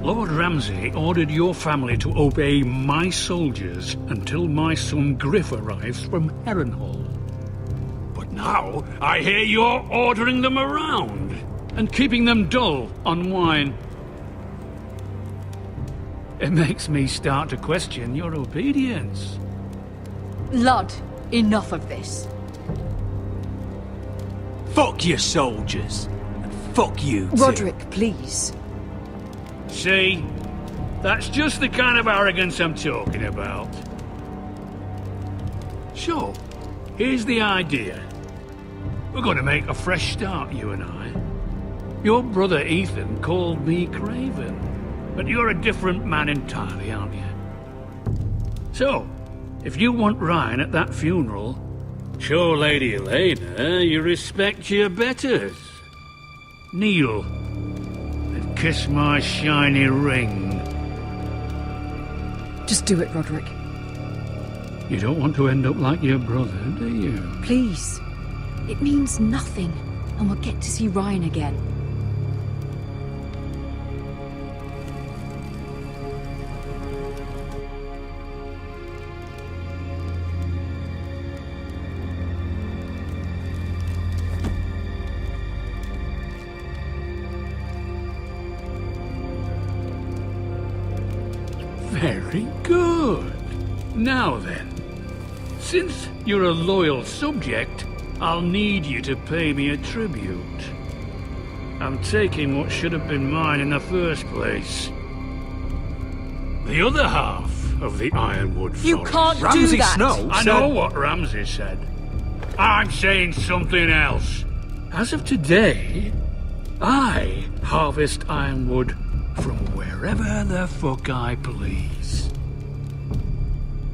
Lord Ramsay ordered your family to obey my soldiers until my son Griff arrives from Harrenhal. But now, I hear you're ordering them around and keeping them dull on wine. It makes me start to question your obedience. Lud, enough of this. Fuck your soldiers. And fuck you, too. Roderick, please. See? That's just the kind of arrogance I'm talking about. So, here's the idea. We're going to make a fresh start, you and I. Your brother Ethan called me Craven, but you're a different man entirely, aren't you? So, if you want Ryan at that funeral, show Lady Elena you respect your betters. Kneel and kiss my shiny ring. Just do it, Roderick. You don't want to end up like your brother, do you? Please. It means nothing, and we'll get to see Ryan again. Very good. Now then, since you're a loyal subject, I'll need you to pay me a tribute. I'm taking what should have been mine in the first place. The other half of the Ironwood Forest. You can't do that! I know what Ramsay said. I'm saying something else. As of today, I harvest Ironwood from wherever the fuck I please.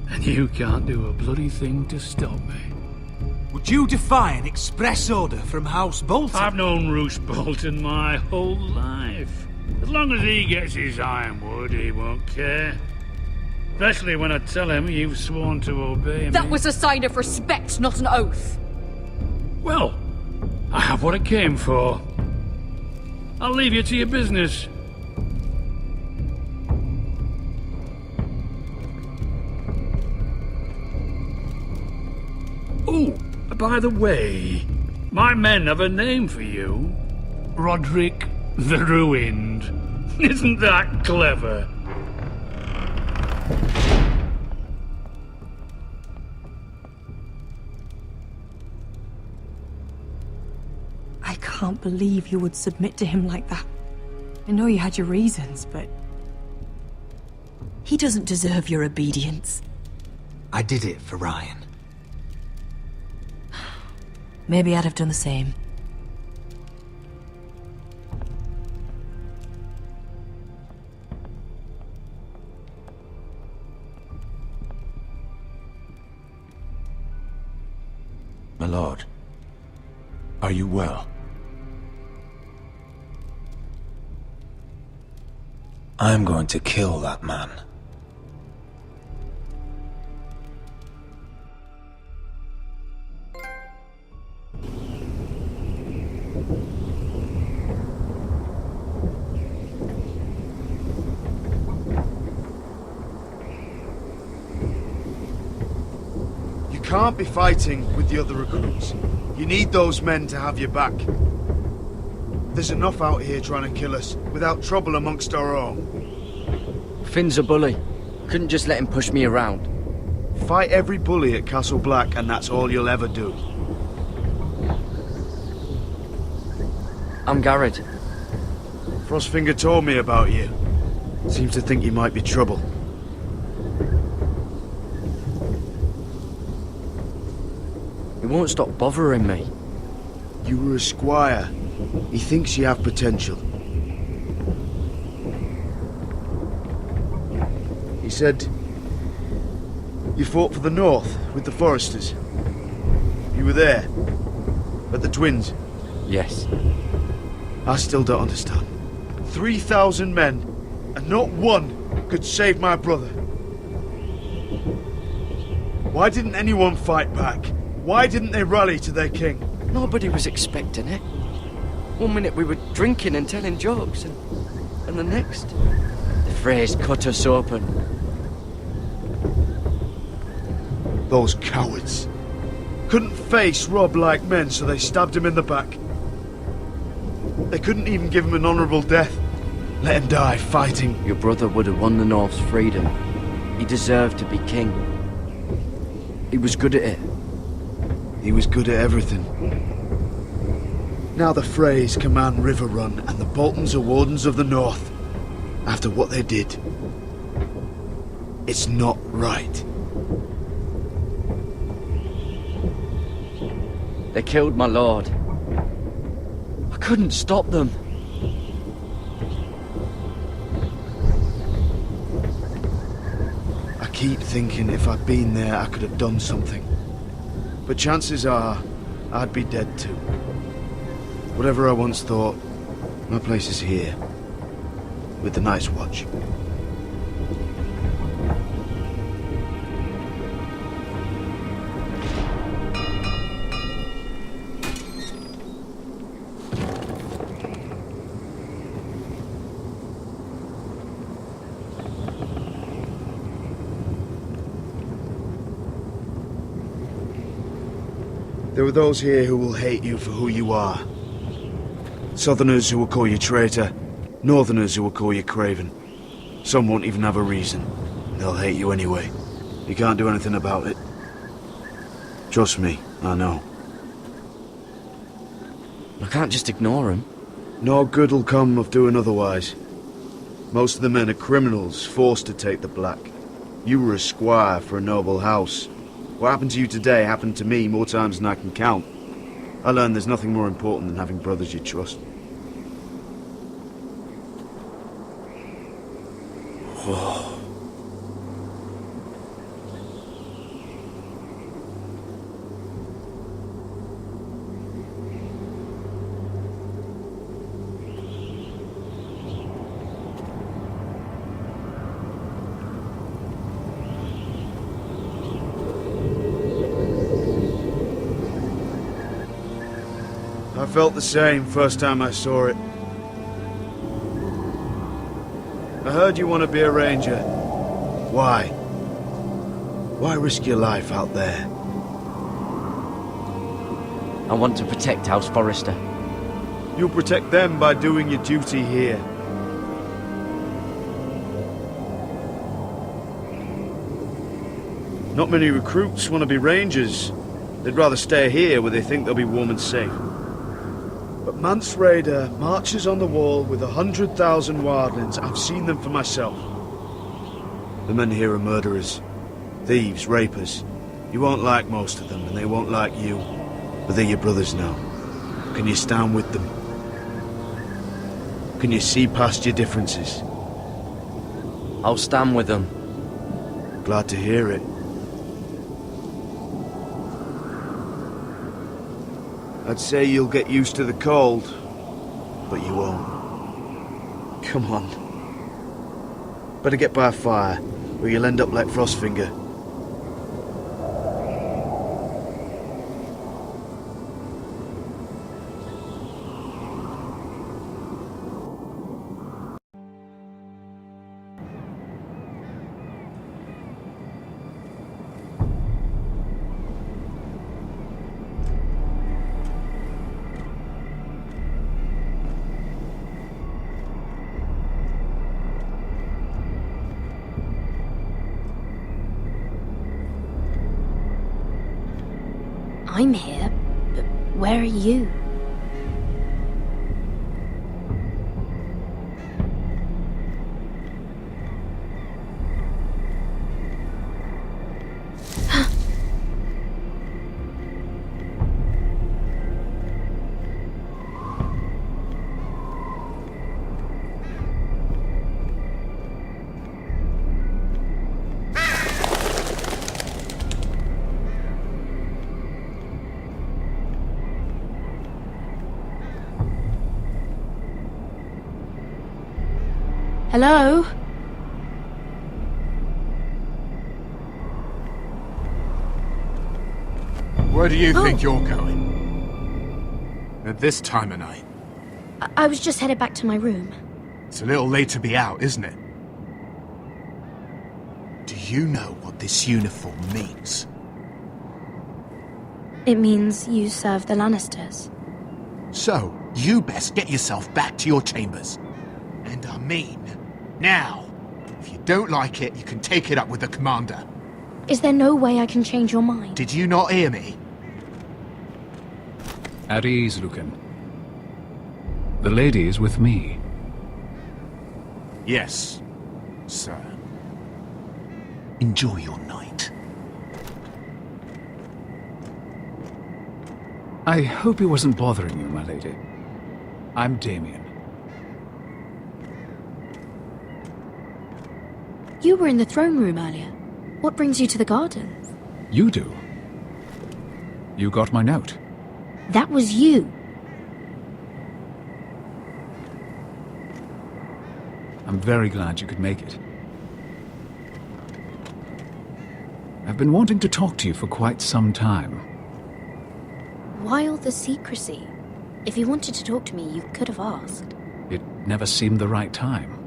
And you can't do a bloody thing to stop me. Would you defy an express order from House Bolton? I've known Roose Bolton my whole life. As long as he gets his Ironwood, he won't care. Especially when I tell him you've sworn to obey me. That was a sign of respect, not an oath. Well, I have what I came for. I'll leave you to your business. Oh, by the way, my men have a name for you. Roderick the Ruined. Isn't that clever? I can't believe you would submit to him like that. I know you had your reasons, but... he doesn't deserve your obedience. I did it for Ryan. Maybe I'd have done the same. My lord, are you well? I'm going to kill that man. You can't be fighting with the other recruits. You need those men to have your back. There's enough out here trying to kill us, without trouble amongst our own. Finn's a bully. Couldn't just let him push me around. Fight every bully at Castle Black, and that's all you'll ever do. I'm Garrett. Frostfinger told me about you. Seems to think you might be trouble. He won't stop bothering me. You were a squire. He thinks you have potential. He said you fought for the North with the Foresters. You were there, at the Twins. Yes. I still don't understand. 3,000 men, and not one could save my brother. Why didn't anyone fight back? Why didn't they rally to their king? Nobody was expecting it. One minute we were drinking and telling jokes, and the next, Freys cut us open. Those cowards. Couldn't face Rob like men, so they stabbed him in the back. They couldn't even give him an honourable death. Let him die fighting. Your brother would have won the North's freedom. He deserved to be king. He was good at it. He was good at everything. Now the Freys command River Run, and the Boltons are Wardens of the North. After what they did. It's not right. They killed my lord. I couldn't stop them. I keep thinking if I'd been there, I could have done something. But chances are, I'd be dead too. Whatever I once thought, my place is here. With the Night's Watch. There are those here who will hate you for who you are. Southerners who will call you traitor, Northerners who will call you craven. Some won't even have a reason. They'll hate you anyway. You can't do anything about it. Trust me, I know. I can't just ignore him. No good will come of doing otherwise. Most of the men are criminals, forced to take the black. You were a squire for a noble house. What happened to you today happened to me more times than I can count. I learned there's nothing more important than having brothers you trust. I felt the same first time I saw it. I heard you want to be a ranger. Why? Why risk your life out there? I want to protect House Forrester. You'll protect them by doing your duty here. Not many recruits want to be rangers. They'd rather stay here where they think they'll be warm and safe. But Mance Rayder marches on the wall with 100,000 wildlings. I've seen them for myself. The men here are murderers, thieves, rapers. You won't like most of them, and they won't like you. But they're your brothers now. Can you stand with them? Can you see past your differences? I'll stand with them. Glad to hear it. I'd say you'll get used to the cold, but you won't. Come on. Better get by a fire, or you'll end up like Frostfinger. I'm here, but where are you? Hello? Where do you think you're going? At this time of night? I was just headed back to my room. It's a little late to be out, isn't it? you know what this uniform means? It means you serve the Lannisters. So, you best get yourself back to your chambers. And I mean, now. If you don't like it, you can take it up with the commander. Is there no way I can change your mind? Did you not hear me? At ease, Lucan. The lady is with me. Yes, sir. Enjoy your night. I hope he wasn't bothering you, my lady. I'm Damien. You were in the throne room earlier. What brings you to the gardens? You do. You got my note. That was you. I'm very glad you could make it. I've been wanting to talk to you for quite some time. Why all the secrecy? If you wanted to talk to me, you could have asked. It never seemed the right time.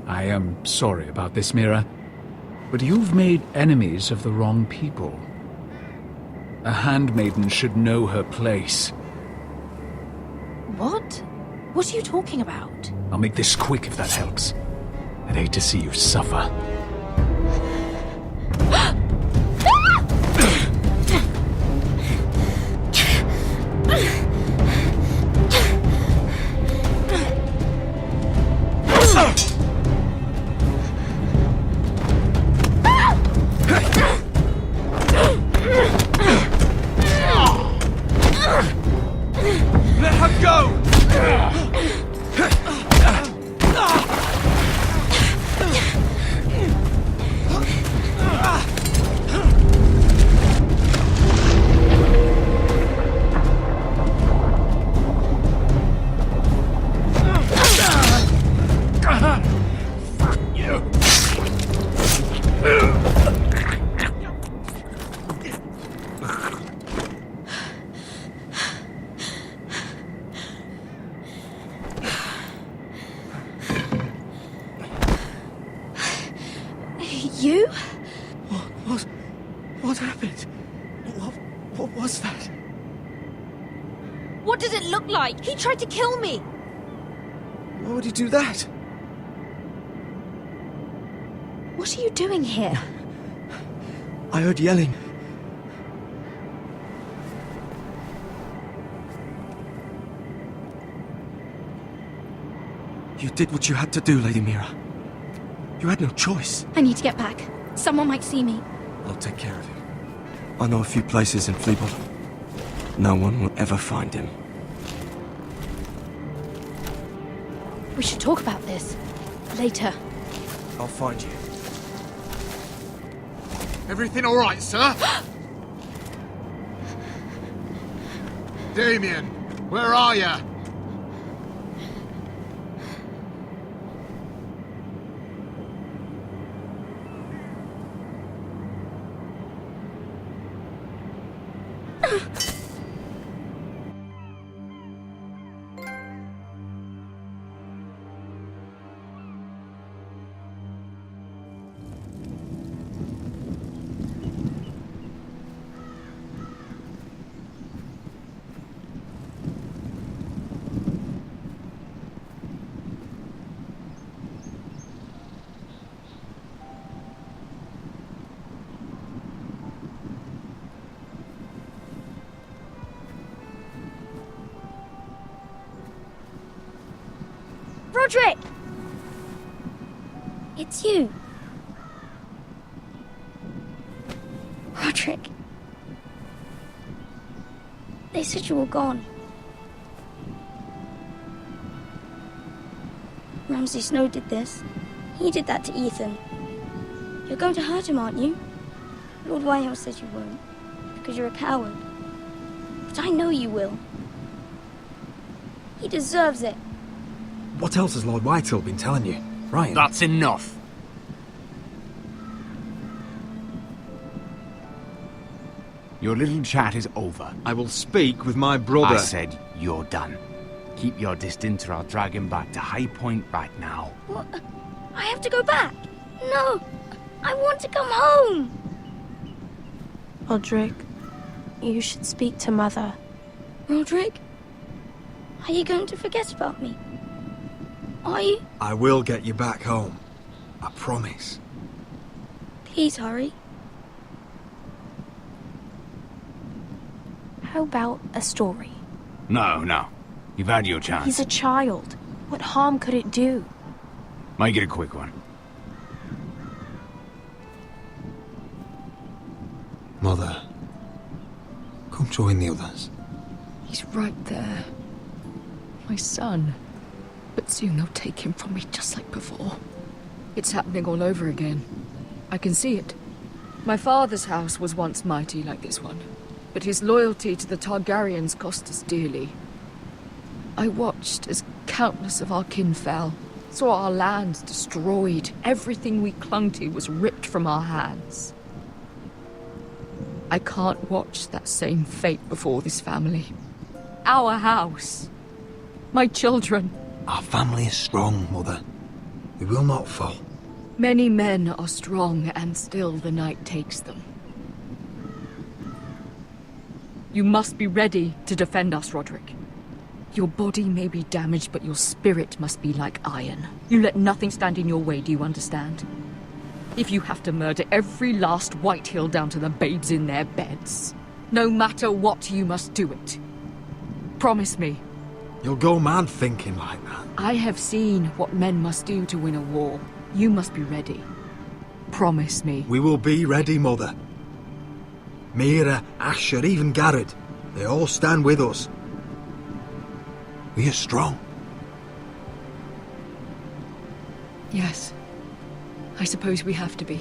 I am sorry about this, Mira, but you've made enemies of the wrong people. A handmaiden should know her place. What? What are you talking about? I'll make this quick if that helps. I'd hate to see you suffer. Let her go! You? What happened? What was that? What does it look like? He tried to kill me! Why would he do that? What are you doing here? I heard yelling. You did what you had to do, Lady Mira. You had no choice. I need to get back. Someone might see me. I'll take care of him. I know a few places in Fleabottom. No one will ever find him. We should talk about this. Later. I'll find you. Everything all right, sir? Damien, where are you? Roderick! It's you. Roderick. They said you were gone. Ramsay Snow did this. He did that to Ethan. You're going to hurt him, aren't you? Lord Whitehouse says you won't, because you're a coward. But I know you will. He deserves it. What else has Lord Whitehill been telling you, Ryan? That's enough. Your little chat is over. I will speak with my brother. I said you're done. Keep your distance or I'll drag him back to High Point right now. What? I have to go back? No! I want to come home! Roderick, you should speak to Mother. Roderick? Are you going to forget about me? Are you? I will get you back home. I promise. Please hurry. How about a story? No. You've had your chance. He's a child. What harm could it do? Make it a quick one. Mother, come join the others. He's right there. My son. But soon they'll take him from me just like before. It's happening all over again. I can see it. My father's house was once mighty like this one, but his loyalty to the Targaryens cost us dearly. I watched as countless of our kin fell, saw our lands destroyed, everything we clung to was ripped from our hands. I can't watch that same fate before this family. Our house. My children. Our family is strong, Mother. We will not fall. Many men are strong, and still the night takes them. You must be ready to defend us, Roderick. Your body may be damaged, but your spirit must be like iron. You let nothing stand in your way, do you understand? If you have to murder every last Whitehill down to the babes in their beds, no matter what, you must do it. Promise me. You'll go mad thinking like that. I have seen what men must do to win a war. You must be ready. Promise me. We will be ready, Mother. Mira, Asher, even Garrett, they all stand with us. We are strong. Yes. I suppose we have to be.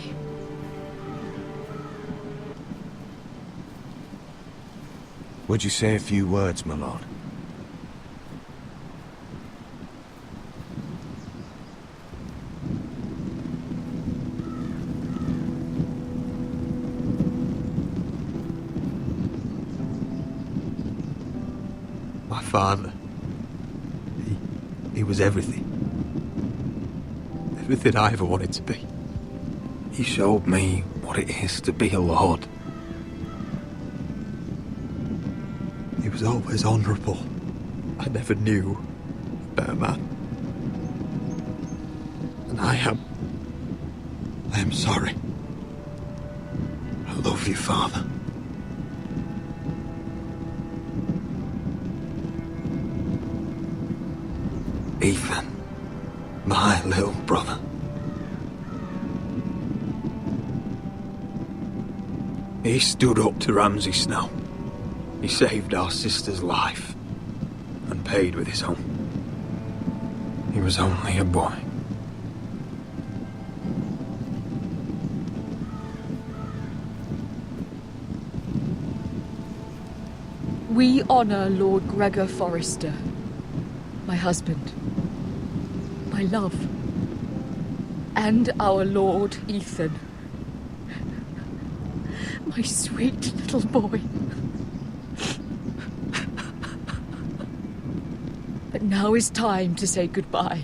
Would you say a few words, my lord? My father. He was everything. Everything I ever wanted to be. He showed me what it is to be a lord. He was always honourable. I never knew a better man. And I am sorry. I love you, Father. Ethan, my little brother. He stood up to Ramsay Snow. He saved our sister's life and paid with his own. He was only a boy. We honor Lord Gregor Forrester, my husband, my love, and our Lord Ethan, my sweet little boy. But now is time to say goodbye.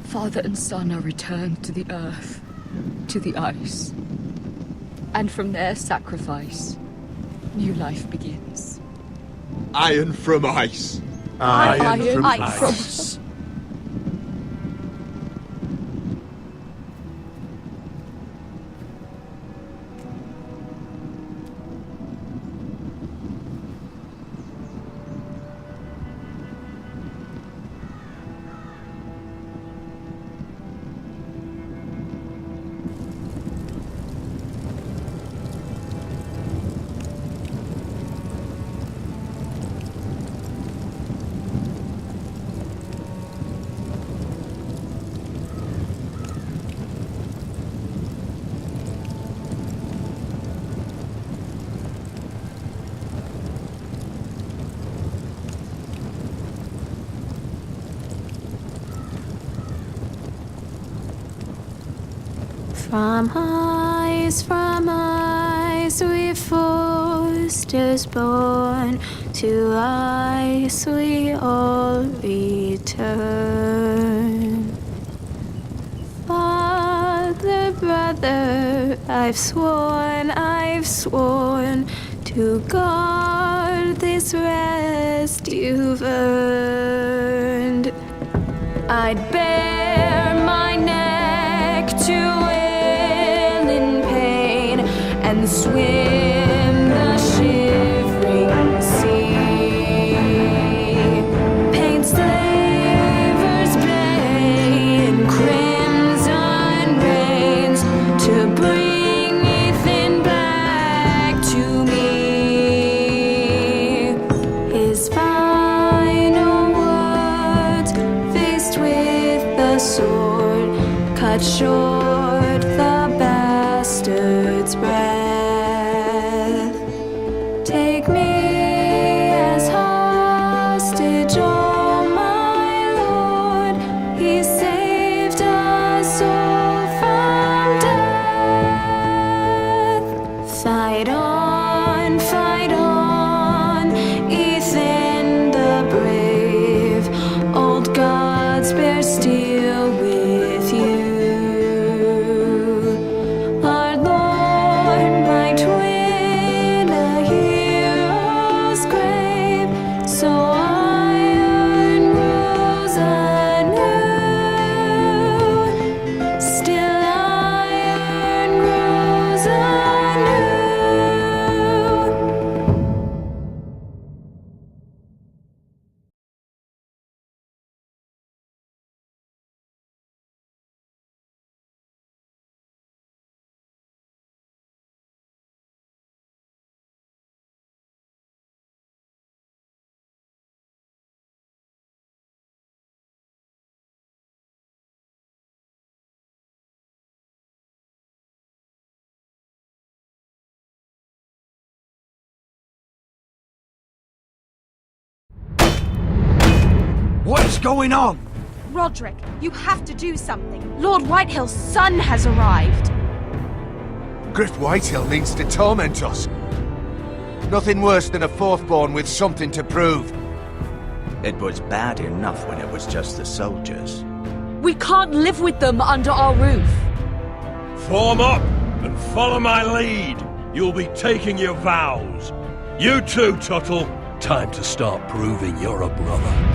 Father and son are returned to the earth, to the ice. And from their sacrifice, new life begins. Iron from ice. Iron from ice. From skies we foresters born, to ice we all return. Father, brother, I've sworn to guard this rest you've earned. I'd bare my neck to wail in pain and swim the shivering sea. Paint slavers bay in crimson rains to bring Ethan back to me. His final words, faced with the sword, cut short the bastard's breath. Take me as hostage, oh my lord. He saved us all from death. Fight on, Ethan the brave. Old gods bear steel with you. Our Lord might win a hero's grave, so iron rules anew. Still iron grows anew. What is going on? Roderick, you have to do something. Lord Whitehill's son has arrived. Griff Whitehill means to torment us. Nothing worse than a fourthborn with something to prove. It was bad enough when it was just the soldiers. We can't live with them under our roof. Form up and follow my lead. You'll be taking your vows. You too, Tuttle. Time to start proving you're a brother.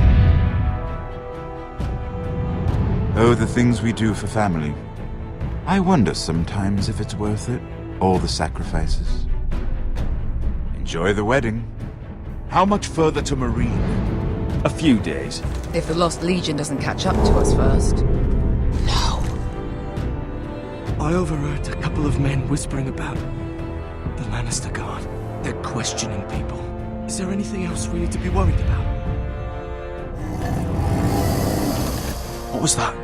Oh, the things we do for family. I wonder sometimes if it's worth it, all the sacrifices. Enjoy the wedding. How much further to Marine? A few days. If the Lost Legion doesn't catch up to us first. I overheard a couple of men whispering about the Lannister Guard. They're questioning people. Is there anything else really to be worried about? What was that?